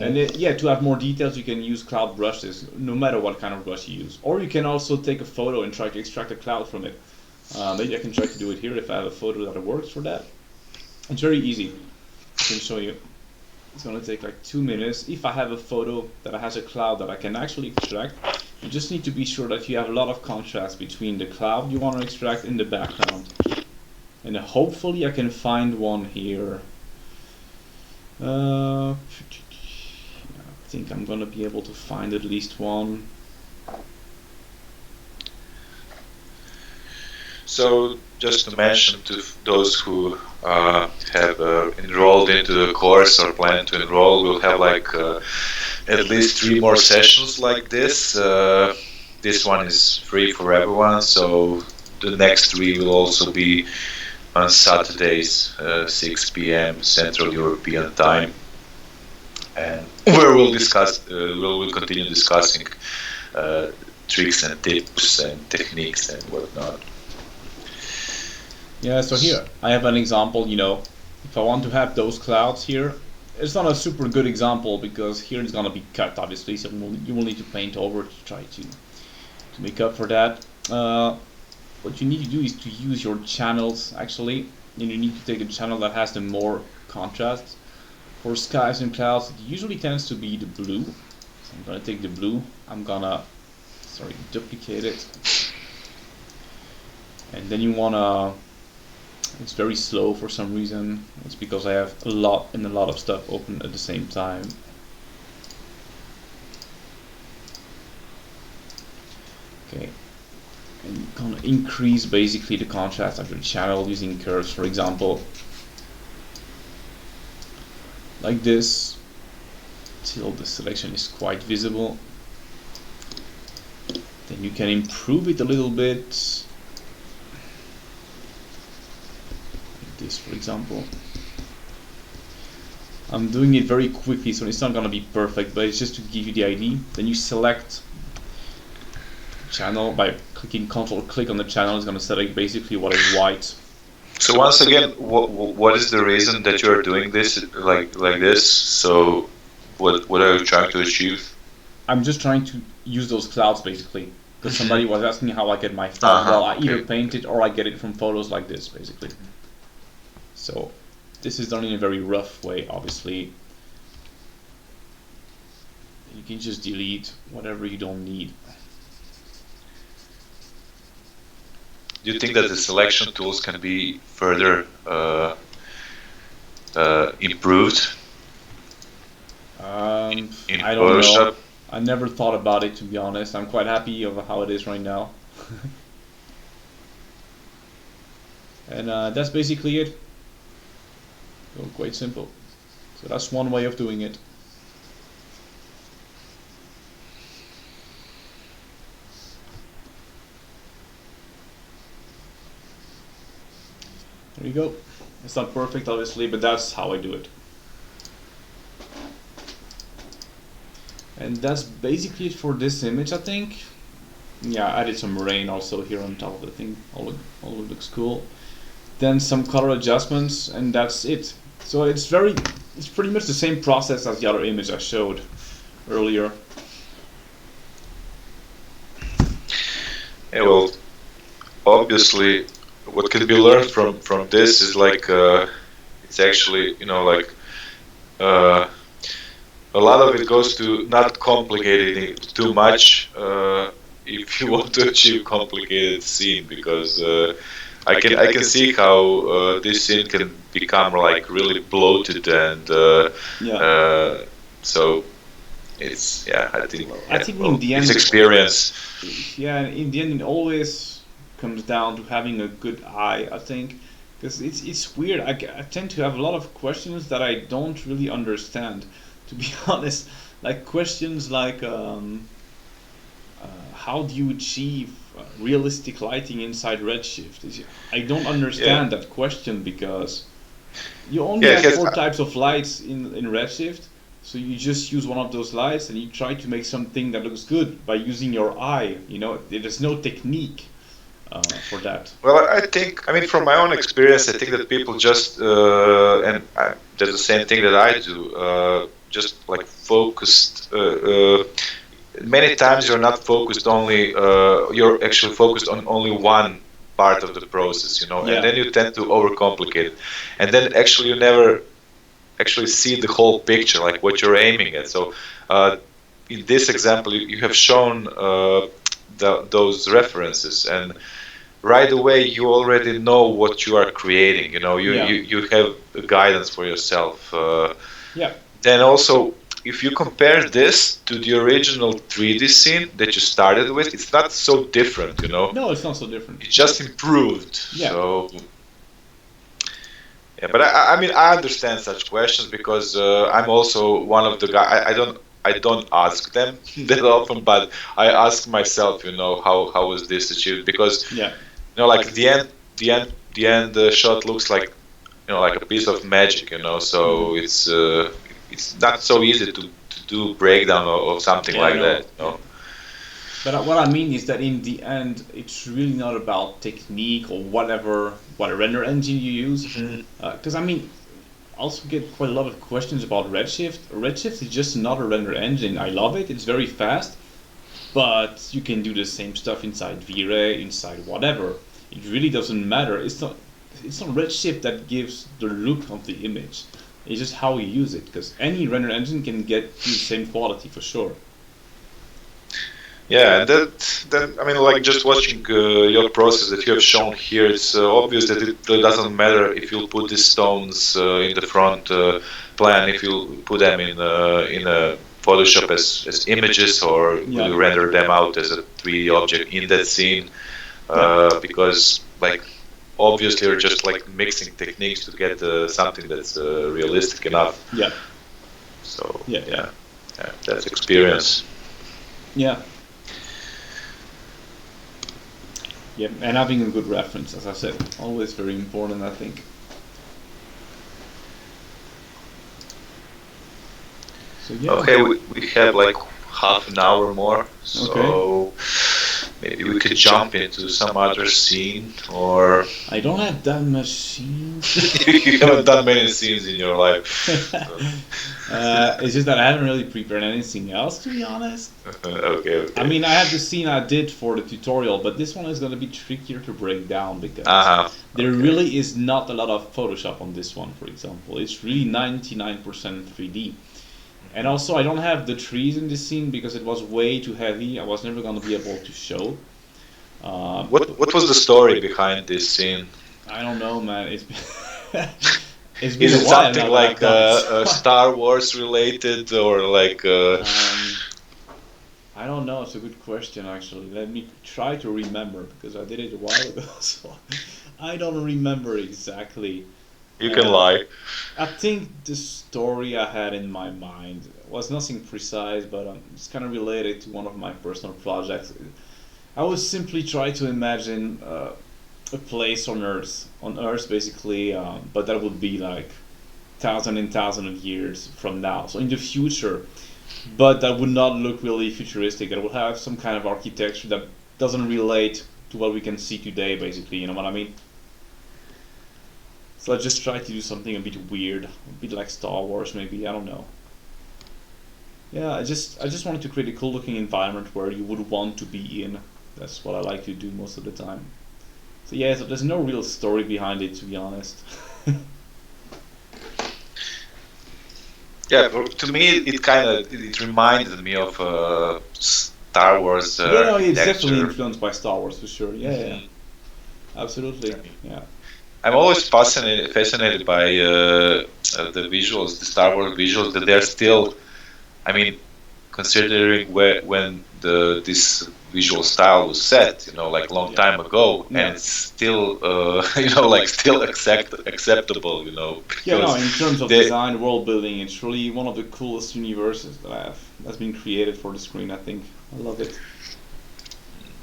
And yeah, to have more details, you can use cloud brushes, no matter what kind of brush you use. Or you can also take a photo and try to extract a cloud from it. Maybe I can try to do it here if I have a photo that works for that. It's very easy. I can show you. It's gonna take like 2 minutes. If I have a photo that has a cloud that I can actually extract, you just need to be sure that you have a lot of contrast between the cloud you want to extract and the background. And hopefully I can find one here. I think I'm gonna be able to find at least one. So just to mention to those who have enrolled into the course or plan to enroll, we'll have like at least 3 more sessions like this. This one is free for everyone, so the next 3 will also be on Saturdays, 6 p.m. Central European time, and where we'll discuss, we'll continue discussing tricks and tips and techniques and whatnot. Yeah, so here I have an example. You know, if I want to have those clouds here, it's not a super good example because here it's gonna be cut, obviously. So you will need to paint over to try to make up for that. What you need to do is to use your channels actually, and you need to take a channel that has the more contrast. For skies and clouds, it usually tends to be the blue. So I'm gonna take the blue. I'm gonna duplicate it, and then you wanna. It's very slow for some reason. It's because I have a lot of stuff open at the same time. Okay, and you're gonna increase basically the contrast of your channel using curves, for example, like this, till the selection is quite visible. Then you can improve it a little bit. This, for example. I'm doing it very quickly, so it's not gonna be perfect, but it's just to give you the idea. Then you select channel by clicking Ctrl-click on the channel. It's gonna select basically what is white. So once again, what is the reason that you are doing this like this? So what are you trying to achieve? I'm just trying to use those clouds basically, because somebody was asking how I get my fog. Well, I either paint it or I get it from photos like this, basically. So this is done in a very rough way, obviously. You can just delete whatever you don't need. Do you think that the selection tools can be further improved in I don't Photoshop? know. I never thought about it, to be honest. I'm quite happy of how it is right now. And that's basically it. So quite simple. So that's one way of doing it. There you go. It's not perfect, obviously, but that's how I do it. And that's basically it for this image, I think. Yeah, I added some rain also here on top of the thing. All looks cool. Then some color adjustments, and that's it. So it's pretty much the same process as the other image I showed earlier. Yeah, well, obviously, what can be learned from this is like it's actually like a lot of it goes to not complicating it too much if you want to achieve complicated scene, because I can see how this scene can become like really bloated, and so it's I think in the end it's experience. Yeah, in the end it always comes down to having a good eye, I think, because it's weird. I tend to have a lot of questions that I don't really understand, to be honest. Like questions like how do you achieve realistic lighting inside Redshift? I don't understand that question, because you only have 4 types of lights in Redshift, so you just use one of those lights and you try to make something that looks good by using your eye. There's no technique for that. Well, I mean, from my own experience, I think that people just that's the same thing that I do. Just like focused. Many times you're not focused only. You're actually focused on only one part of the process, and then you tend to overcomplicate it, and then actually you never actually see the whole picture, like what you're aiming at. So in this example, you have shown those references, and right away you already know what you are creating. You have a guidance for yourself. Then also, if you compare this to the original 3D scene that you started with, it's not so different, No, it's not so different. It just improved. Yeah. So, yeah, but I mean, I understand such questions, because I'm also one of the guys. I don't ask them that often, but I ask myself, how was this achieved? Because like the end shot looks like like a piece of magic, So it's not so easy to do breakdown of something like that. But what I mean is that in the end, it's really not about technique or what render engine you use. Because I mean, I also get quite a lot of questions about Redshift. Redshift is just another render engine. I love it. It's very fast, but you can do the same stuff inside V-Ray, inside whatever. It really doesn't matter. It's not Redshift that gives the look of the image. It's just how you use it, because any render engine can get you the same quality for sure. Yeah, and that I mean, like just watching your process that you have shown here, it's obvious that it doesn't matter if you put these stones in the front plan, if you put them in Photoshop as images, or you render them out as a 3D object in that scene, because like obviously you're just like mixing techniques to get something that's realistic enough. Yeah. So yeah, that's experience. Yeah. Yeah, and having a good reference, as I said, always very important, I think. So yeah. Okay, we have like half an hour more, so maybe we could jump into some other scene, or... I don't have that much scenes. You haven't done many scenes in your life. It's just that I haven't really prepared anything else, to be honest. Okay. I mean, I have the scene I did for the tutorial, but this one is going to be trickier to break down, because there really is not a lot of Photoshop on this one, for example. It's really 99% 3D. And also, I don't have the trees in this scene because it was way too heavy. I was never going to be able to show. What was the story behind this scene? I don't know, man. It's been is it something like Star Wars related, or like... I don't know. It's a good question, actually. Let me try to remember, because I did it a while ago, so I don't remember exactly. You can lie. I think the story I had in my mind was nothing precise, but it's kind of related to one of my personal projects. I would simply try to imagine a place on Earth basically, but that would be like thousands and thousands of years from now. So in the future, but that would not look really futuristic. It would have some kind of architecture that doesn't relate to what we can see today, basically. You know what I mean? So I just tried to do something a bit weird, a bit like Star Wars, maybe. I don't know. Yeah, I just wanted to create a cool looking environment where you would want to be in. That's what I like to do most of the time. So yeah, so there's no real story behind it, to be honest. Yeah, to me it kind of it reminded me of Star Wars. Yeah, no, it's definitely influenced by Star Wars for sure. Yeah, yeah, absolutely. Yeah. I'm always fascinated by the visuals, the Star Wars visuals. That they're still, I mean, considering when this visual style was set, like long time ago, and it's still, like still acceptable, Yeah, no, in terms of design, world building, it's really one of the coolest universes that's been created for the screen. I think I love it.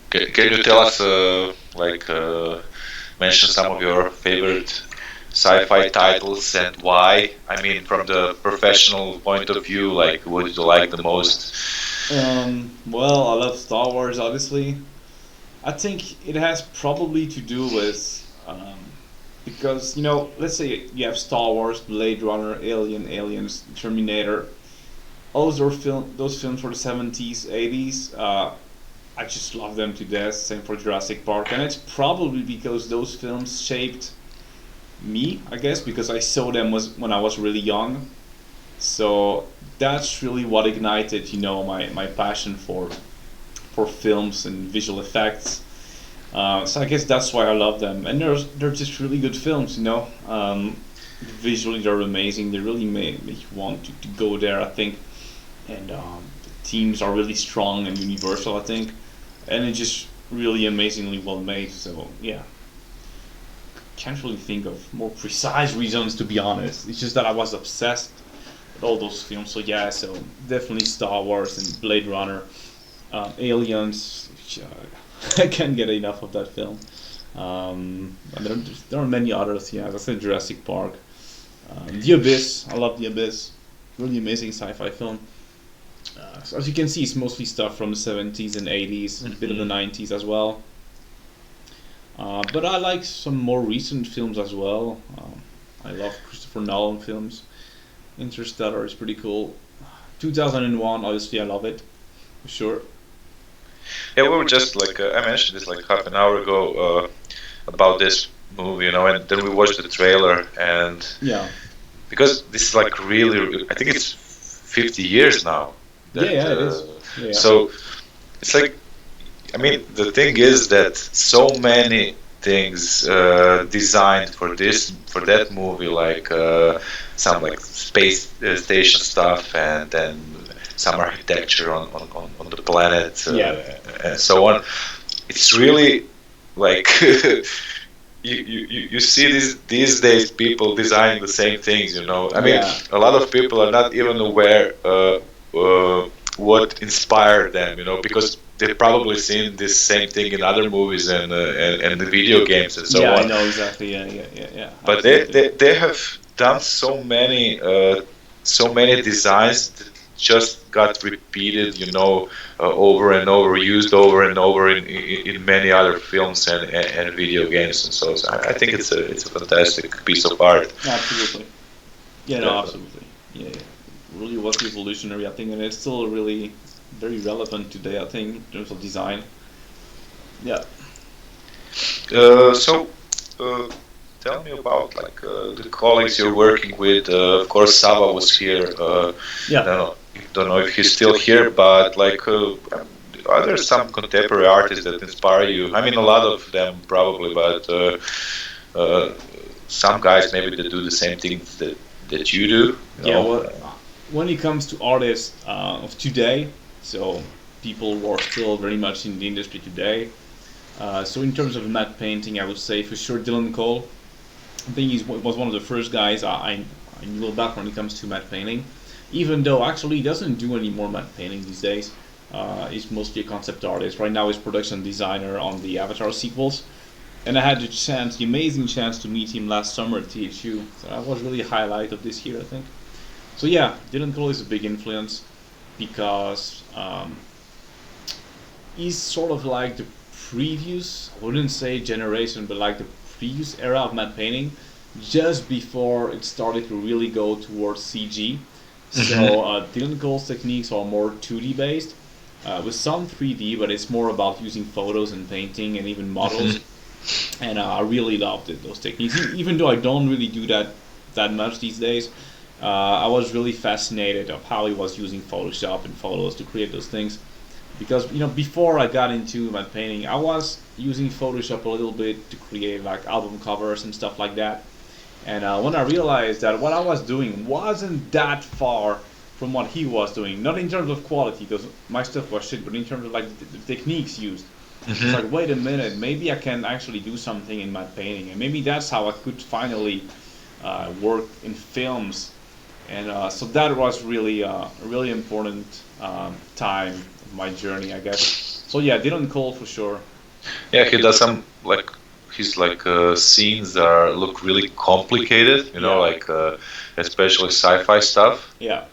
Can you tell us, mention some of your favorite sci-fi titles and why? I mean, from the professional point of view, like, what did you like the most? Well, I love Star Wars, obviously. I think it has probably to do with because let's say you have Star Wars, Blade Runner, Aliens, Terminator. All those films for the 70s, 80s. I just love them to death. Same for Jurassic Park, and it's probably because those films shaped me, I guess, because I saw them when I was really young. So that's really what ignited, my passion for films and visual effects. So I guess that's why I love them, and they're just really good films, Visually they're amazing. They really make you want to go there, I think, and the themes are really strong and universal, I think, and it's just really amazingly well made. So yeah. Can't really think of more precise reasons, to be honest. It's just that I was obsessed with all those films. So yeah, so definitely Star Wars and Blade Runner, Aliens. I can't get enough of that film. And there are many others. Yeah, as I said, Jurassic Park, The Abyss. I love The Abyss. Really amazing sci-fi film. So as you can see, it's mostly stuff from the 70s and 80s, a bit of the 90s as well. But I like some more recent films as well. I love Christopher Nolan films. Interstellar is pretty cool. 2001, obviously, I love it, for sure. Yeah, we were just I mentioned this like half an hour ago about this movie, and then we watched the trailer, and because this is like really, I think it's 50 years now. That, it is. Yeah. So it's like, I mean, the thing is that so many things designed for that movie, like some like space station stuff, and then some architecture on the planet, and so on. It's really like you see these days people designing the same things. I mean, a lot of people are not even aware what inspired them, because they've probably seen this same thing in other movies and the video games and so on. Yeah, I know exactly. Yeah. But they have done so many designs that just got repeated, over and over, used over and over in many other films and video games and so. I think it's a fantastic piece of art. Absolutely. Yeah, no, absolutely. Yeah. Really was revolutionary, I think, and it's still really very relevant today, I think, in terms of design. Yeah. So tell me about the colleagues you're working with. Of course, Sava was here. Don't know if he's still here, but are there some contemporary artists that inspire you? I mean, a lot of them probably, but some guys maybe that do the same thing that you do. Well, when it comes to artists of today, so people who are still very much in the industry today. So in terms of matte painting, I would say for sure Dylan Cole. I think he was one of the first guys I knew about when it comes to matte painting. Even though actually he doesn't do any more matte painting these days. He's mostly a concept artist. Right now he's production designer on the Avatar sequels. And I had the amazing chance to meet him last summer at THU. So that was really a highlight of this year, I think. So yeah, Dylan Cole is a big influence. because he's sort of like the previous, I wouldn't say generation, but like the previous era of matte painting, just before it started to really go towards CG. So Dylan Cole's techniques are more 2D based, with some 3D, but it's more about using photos and painting and even models. And I really loved it, those techniques. Even though I don't really do that much these days, I was really fascinated of how he was using Photoshop and photos to create those things. Because before I got into matte painting, I was using Photoshop a little bit to create like album covers and stuff like that. And when I realized that what I was doing wasn't that far from what he was doing, not in terms of quality, because my stuff was shit, but in terms of like the techniques used. It's like, wait a minute, maybe I can actually do something in matte painting, and maybe that's how I could finally work in films. And so that was really a really important time of my journey, I guess. So yeah, Dylan Cole for sure. Yeah, he does some like his scenes that look really complicated, like especially sci-fi stuff. Yeah.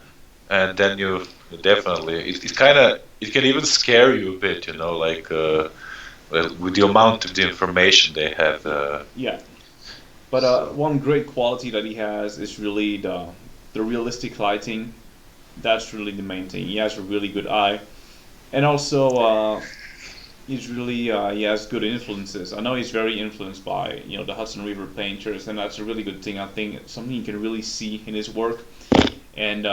And then you definitely it kind of it can even scare you a bit, like with the amount of the information they have. Yeah. But one great quality that he has is really the realistic lighting. That's really the main thing. He has a really good eye, and also he's really he has good influences. I know he's very influenced by the Hudson River painters, and that's a really good thing. I think it's something you can really see in his work, and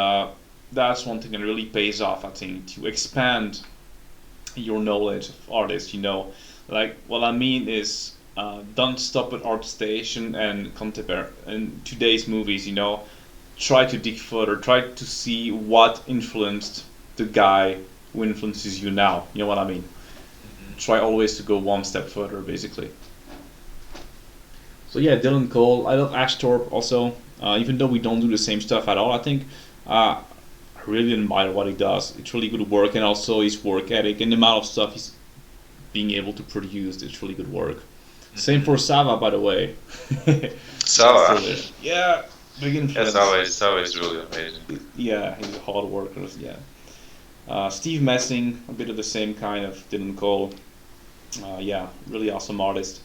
that's one thing that really pays off. I think to expand your knowledge of artists. Like what I mean is don't stop at ArtStation and contemporary and today's movies. Try to dig further. Try to see what influenced the guy who influences you now. You know what I mean? Try always to go one step further, basically. So yeah, Dylan Cole. I love Ashthorpe also. Even though we don't do the same stuff at all, I think I really admire what he does. It's really good work, and also his work ethic and the amount of stuff he's being able to produce. It's really good work. Same for Sava, by the way. Sava. Yeah, big influence. Yeah, Sava is really amazing. Yeah, he's a hard worker. Yeah. Steve Messing, a bit of the same kind of Dylan Cole. Yeah, really awesome artist.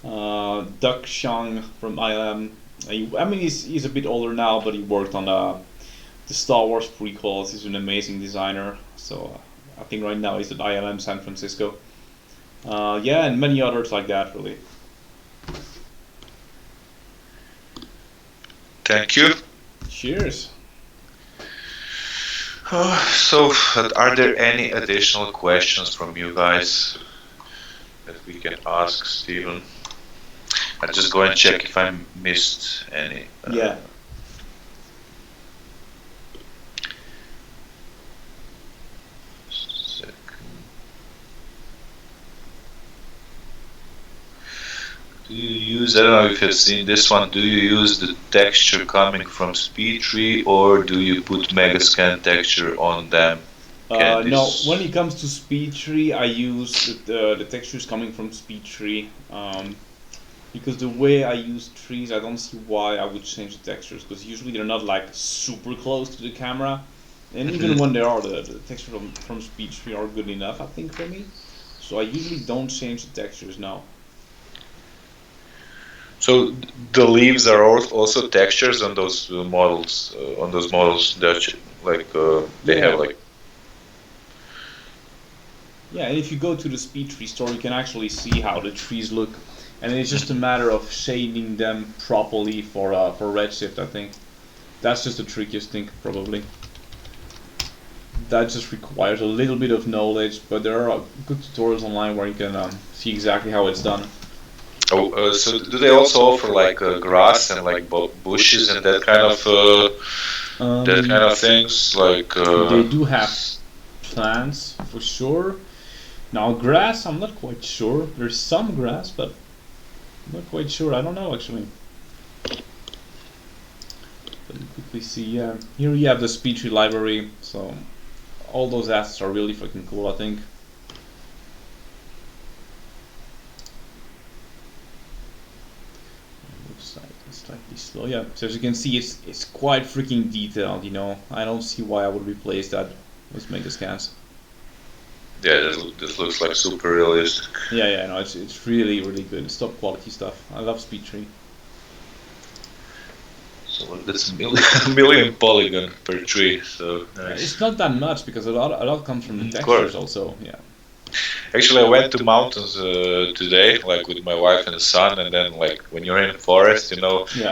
Duck Shang from ILM. He's a bit older now, but he worked on the Star Wars prequels. He's an amazing designer. So I think right now he's at ILM San Francisco. Yeah, and many others like that, really. Thank you. Cheers. So, are there any additional questions from you guys that we can ask Steven? I'll just go and check if I missed any. Yeah. Do you use, I don't know if you've seen this one, do you use the texture coming from SpeedTree or do you put Megascan texture on them? No, when it comes to SpeedTree, I use the textures coming from SpeedTree. Because the way I use trees, I don't see why I would change the textures, because usually they're not like super close to the camera. And even when they are, the textures from SpeedTree are good enough, I think, for me. So I usually don't change the textures now. So the leaves are also textures on those models. They're they have like. Yeah, and if you go to the SpeedTree store, you can actually see how the trees look, and it's just a matter of shading them properly for redshift. I think that's just the trickiest thing, probably. That just requires a little bit of knowledge, but there are good tutorials online where you can see exactly how it's done. Oh, so do they also offer like grass and like bushes and that kind of things? Like they do have plants for sure. Now grass, I'm not quite sure. There's some grass, but I'm not quite sure. I don't know actually. Let me quickly see. Yeah, here you have the SpeedTree library. So all those assets are really fucking cool, I think. Slightly slow, yeah. So as you can see, it's quite freaking detailed. I don't see why I would replace that Let's make the scans. Yeah, this looks like super realistic. Yeah, no, it's really, really good. It's top quality stuff. I love Speed Tree. So that's a million polygon per tree. So nice. It's not that much because a lot comes from the textures also. Yeah. Actually, I went to mountains today, like with my wife and the son, and then like when you're in the forest,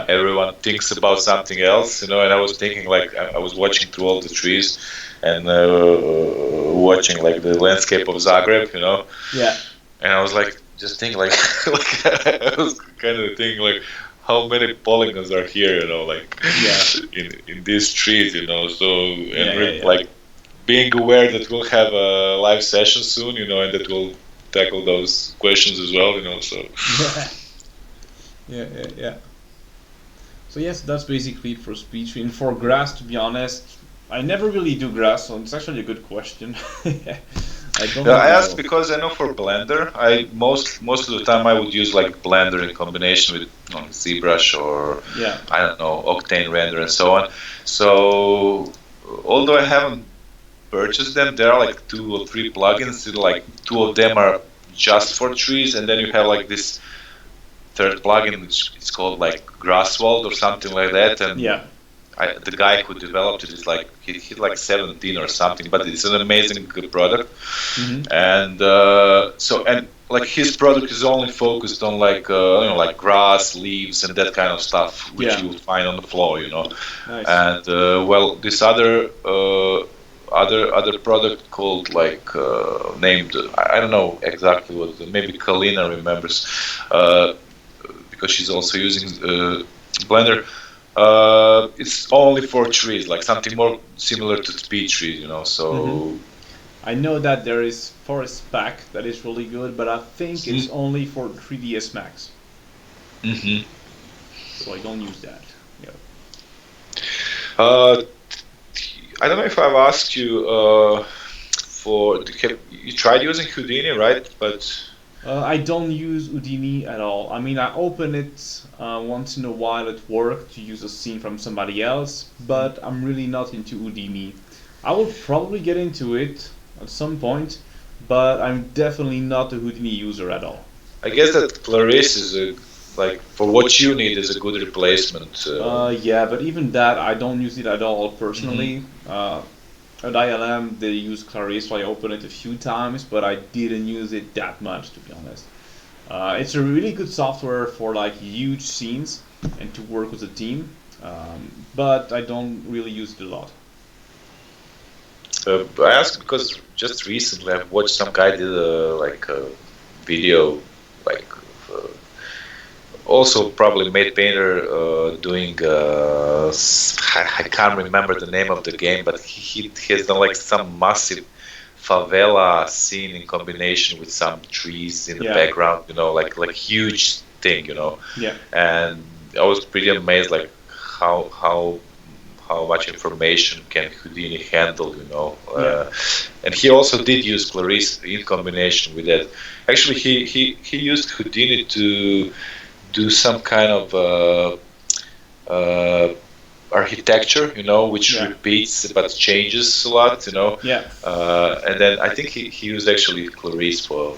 everyone thinks about something else, and I was thinking like I was watching through all the trees and watching like the landscape of Zagreb, Yeah. And I was like just thinking like I was kind of thinking like how many polygons are here, in these trees, So like being aware that we'll have a live session soon, and that we'll tackle those questions as well, So yeah. So yes, that's basically it for Speed Tree. And for grass, to be honest, I never really do grass, so it's actually a good question. I asked because I know for Blender, most of the time I would use like Blender in combination with ZBrush or I don't know, Octane Render and so on. So although I haven't purchased them, there are like 2 or 3 plugins. Like 2 of them are just for trees, and then you have like this third plugin which is called like Grasswald or something like that. And the guy who developed it is like he's like 17 or something, but it's an amazing product. And and like his product is only focused on like like grass, leaves, and that kind of stuff which you will find on the floor, Nice. And this other product called like named, I don't know exactly what, maybe Kalina remembers, because she's also using Blender. It's only for trees, like something more similar to Speed Tree, So I know that there is Forest Pack that is really good, but I think it's only for 3ds Max. So I don't use that. I don't know if I've asked you you tried using Houdini, right? But I don't use Houdini at all. I mean, I open it once in a while at work to use a scene from somebody else, but I'm really not into Houdini. I will probably get into it at some point, but I'm definitely not a Houdini user at all. I guess that Clarice is like for what you need is a good replacement. Yeah, but even that I don't use it at all personally. At ILM they use Clarice, so I opened it a few times, but I didn't use it that much, to be honest. It's a really good software for like huge scenes and to work with a team, but I don't really use it a lot. I asked because just recently I've watched some guy did a video, like also probably Made Painter doing I can't remember the name of the game, but he has done like some massive favela scene in combination with some trees in the background, like huge thing, Yeah. And I was pretty amazed, like how much information can Houdini handle, and he also did use Clarice in combination with that. Actually, he used Houdini to do some kind of architecture, which repeats but changes a lot, and then I think he used actually Clarice for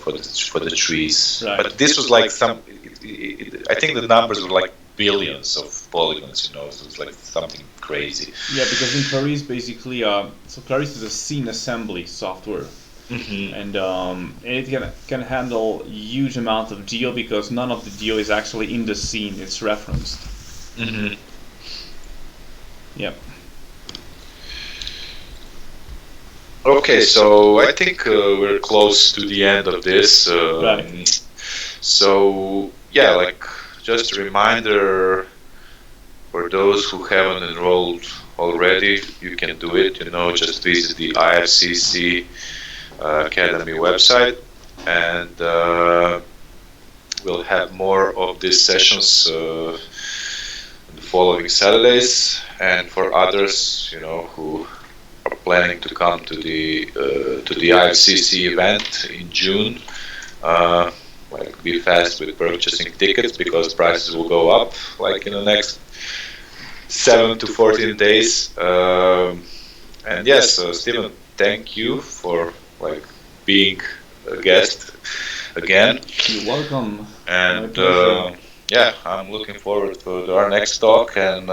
the trees. Right. But this was like I think the numbers were like billions of polygons, so it's like something crazy. Yeah, because in Clarice basically, so Clarice is a scene assembly software. And it can handle huge amount of geo because none of the geo is actually in the scene, it's referenced. Yep. Okay, so I think we're close to the end of this. Right. So yeah, like just a reminder for those who haven't enrolled already, you can do it. Just visit the IFCC Academy website, and we'll have more of these sessions the following Saturdays. And for others, who are planning to come to the IFCC event in June, be fast with purchasing tickets because prices will go up like in the next 7 to 14 days. And yes, Steven, thank you for like being a guest again. You're welcome. And yeah, I'm looking forward to our next talk, and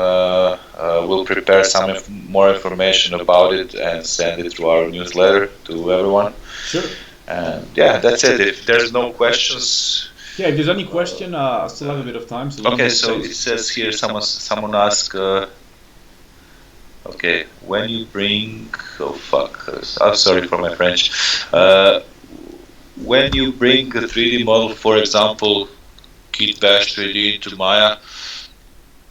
we'll prepare some more information about it and send it through our newsletter to everyone. Sure. And yeah, that's it. If there's no questions. Yeah, if there's any question, I still have a bit of time. So okay, so it says here someone asked. Okay, when you bring, oh fuck, I'm sorry for my French. When you bring a 3D model, for example, Kit Bash 3D into Maya,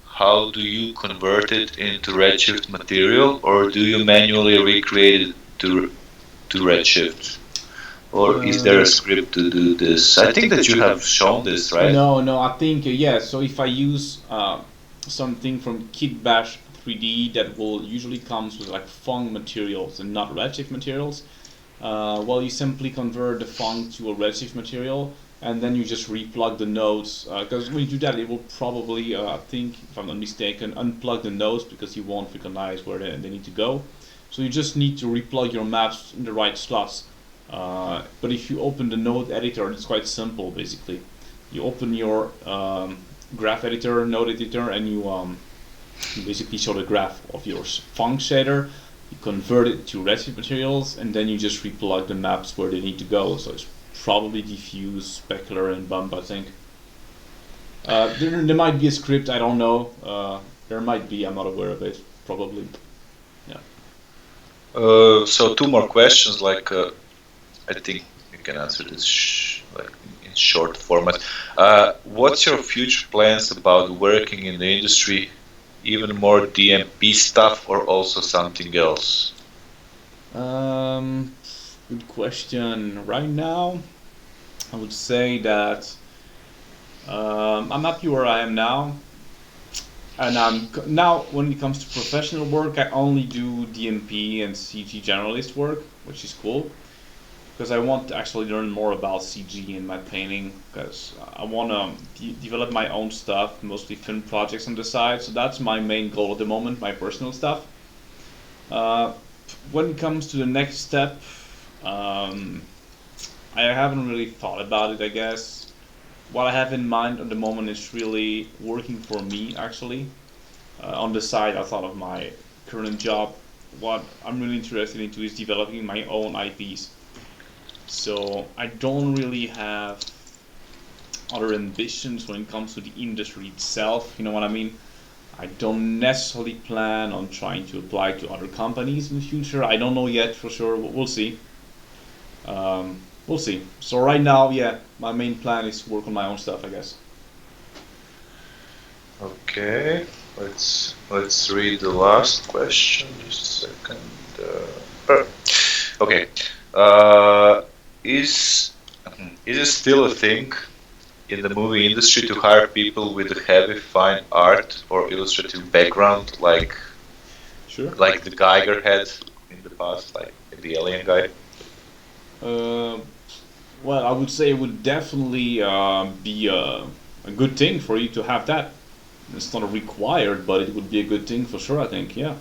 how do you convert it into Redshift material, or do you manually recreate it to Redshift? Or is there a script to do this? I think that you have shown this, right? No, I think, yeah, so if I use something from Kit Bash 3D that will usually comes with like Funk materials and not Redshift materials, well, you simply convert the Funk to a Redshift material, and then you just replug the nodes, because when you do that, it will probably, I think, if I'm not mistaken, unplug the nodes because you won't recognize where they need to go. So you just need to replug your maps in the right slots. But if you open the node editor, it's quite simple basically. You open your graph editor, node editor, and you basically show the graph of your Funk shader. You convert it to Redshift materials, and then you just replug the maps where they need to go. So it's probably diffuse, specular, and bump, I think. There might be a script, I don't know. There might be, I'm not aware of it, probably. Yeah. So two more questions, like I think you can answer this like in short format. What's your future plans about working in the industry? Even more DMP stuff, or also something else? Good question. Right now, I would say that I'm happy where I am now, and now when it comes to professional work, I only do DMP and CG generalist work, which is cool, because I want to actually learn more about CG in my painting, because I want to develop my own stuff, mostly film projects on the side, so that's my main goal at the moment, my personal stuff. When it comes to the next step, I haven't really thought about it, I guess. What I have in mind at the moment is really working for me, actually. On the side, outside of my current job, what I'm really interested into is developing my own IPs. So I don't really have other ambitions when it comes to the industry itself, you know what I mean? I don't necessarily plan on trying to apply to other companies in the future. I don't know yet for sure, we'll see. We'll see. So right now, yeah, my main plan is to work on my own stuff, I guess. Okay, let's read the last question. Just a second. Okay. Is it still a thing in the movie industry to hire people with a heavy fine art or illustrative background, like like the Geiger had in the past, like the alien guy? Well, I would say it would definitely be a good thing for you to have that. It's not required, but it would be a good thing for sure, I think, yeah.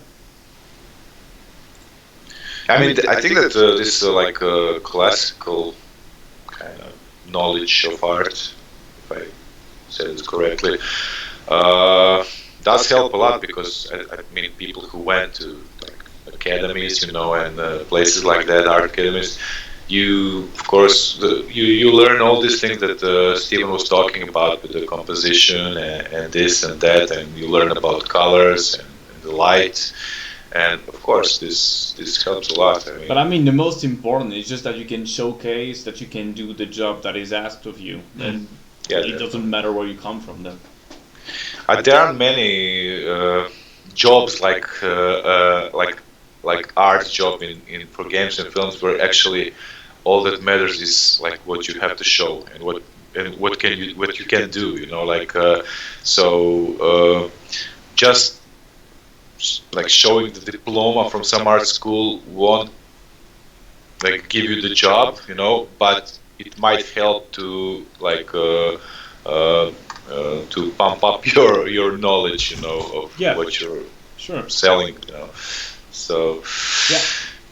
I mean, I think that this like classical kind of knowledge of art, if I said it correctly, does help a lot, because I mean, people who went to like academies, you know, and places like that, art academies, you of course you learn all these things that Steven was talking about with the composition and this and that, and you learn about colors and the light. And of course, this helps a lot. I mean, but I mean, the most important is just that you can showcase that you can do the job that is asked of you, and yeah, it doesn't matter where you come from. Then there are many jobs like art job in for games and films, where actually all that matters is like what you have to show and what you can do. You know, like just like showing the diploma from some art school won't like give you the job, you know, but it might help to like to pump up your knowledge, you know, of what you're selling, you know. So yeah.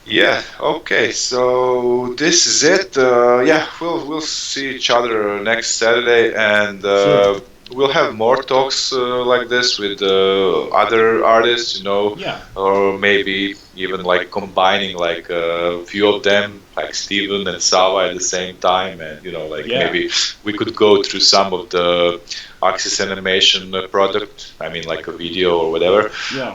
Yeah. Okay. So this is it. Yeah, we'll see each other next Saturday, and Sure. we'll have more talks like this with other artists, Yeah. or maybe even like combining like a few of them, like Steven and Sava at the same time, and like Yeah. maybe we could go through some of the Axis animation product. I mean, like a video or whatever, Yeah.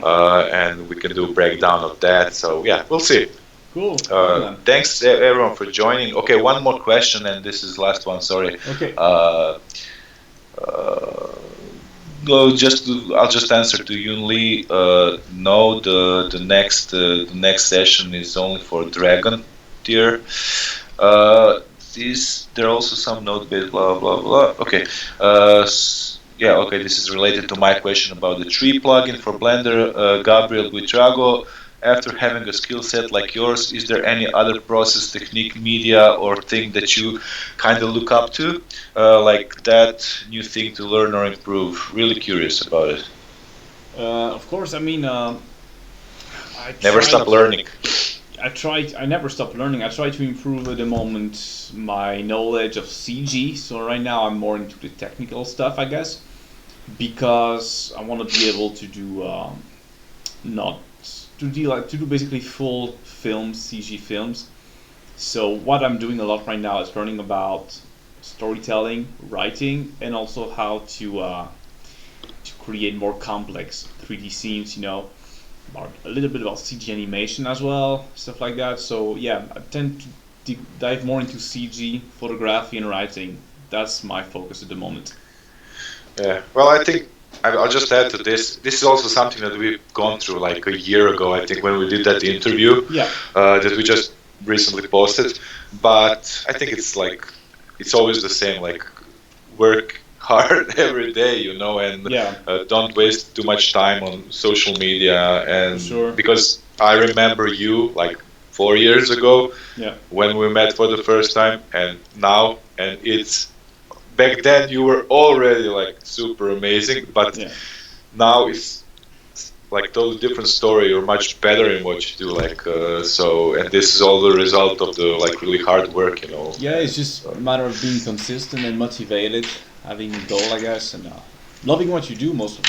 and we can do a breakdown of that. So yeah, we'll see. Cool. Cool, man. Thanks everyone for joining. Okay, one more question, and this is the last one. Sorry. Okay. Uh, well, I'll just answer to Yun Lee. No, the next session is only for Dragon tier. There are also some node based blah blah blah. Okay. Yeah. Okay. This is related to my question about the tree plugin for Blender. Gabriel Buitrago. After having a skill set like yours, is there any other process, technique, media, or thing that you kind of look up to, like that new thing to learn or improve? Really curious about it. Of course, I mean, Never stop learning. I never stop learning. I try to improve at the moment my knowledge of CG. So right now I'm more into the technical stuff, I guess, because I want to be able to do not to do basically full film CG films. So what I'm doing a lot right now is learning about storytelling, writing, and also how to create more complex 3D scenes. About a little bit about CG animation as well, stuff like that. So yeah, I tend to dive more into CG, photography, and writing. That's my focus at the moment. Yeah. Well, I think I'll just add to this. This is also something that we've gone through like a year ago, I think, when we did that interview Yeah. that we just recently posted. But I think it's always the same. Like, work hard every day, and Yeah. don't waste too much time on social media. And Sure. because I remember you like 4 years ago Yeah. when we met for the first time, and now, and it's back then you were already like super amazing, but Yeah. now it's like totally different story. You're much better in what you do, like and this is all the result of the like really hard work, Yeah, it's just a matter of being consistent and motivated, having a goal, I guess, and loving what you do mostly.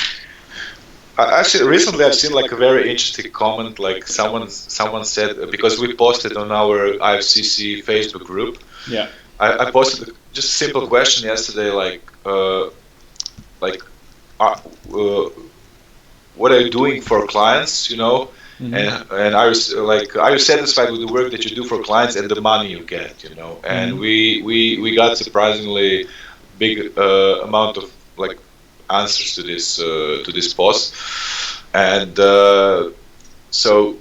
Actually, recently I've seen like a very interesting comment. Like someone said, because we posted on our IFCC Facebook group. Yeah. I posted just a simple question yesterday, like, uh, what are you doing for clients, Mm-hmm. and are you satisfied with the work that you do for clients and the money you get, and we got surprisingly big amount of like answers to this post, and so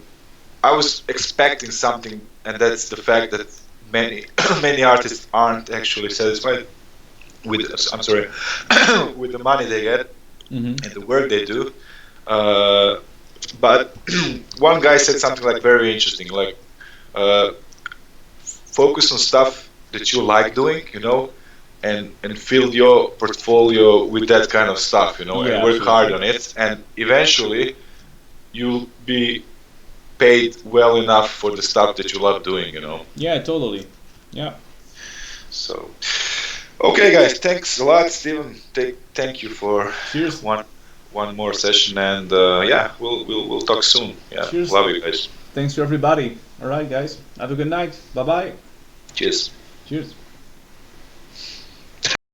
I was expecting something, and that's the fact that many many artists aren't actually satisfied with with the money they get Mm-hmm. and the work they do. But one guy said something like very interesting, like uh, focus on stuff that you like doing, and fill your portfolio with that kind of stuff, Yeah, and work hard absolutely. on it, and eventually you'll be paid well enough for the stuff that you love doing. Yeah, totally. Yeah. So, okay, guys, thanks a lot, Steven. Thank you for Cheers. one more session, and yeah, we'll talk soon. Yeah, Cheers. love you guys. Thanks to everybody. All right, guys. Have a good night. Bye bye. Cheers. Cheers.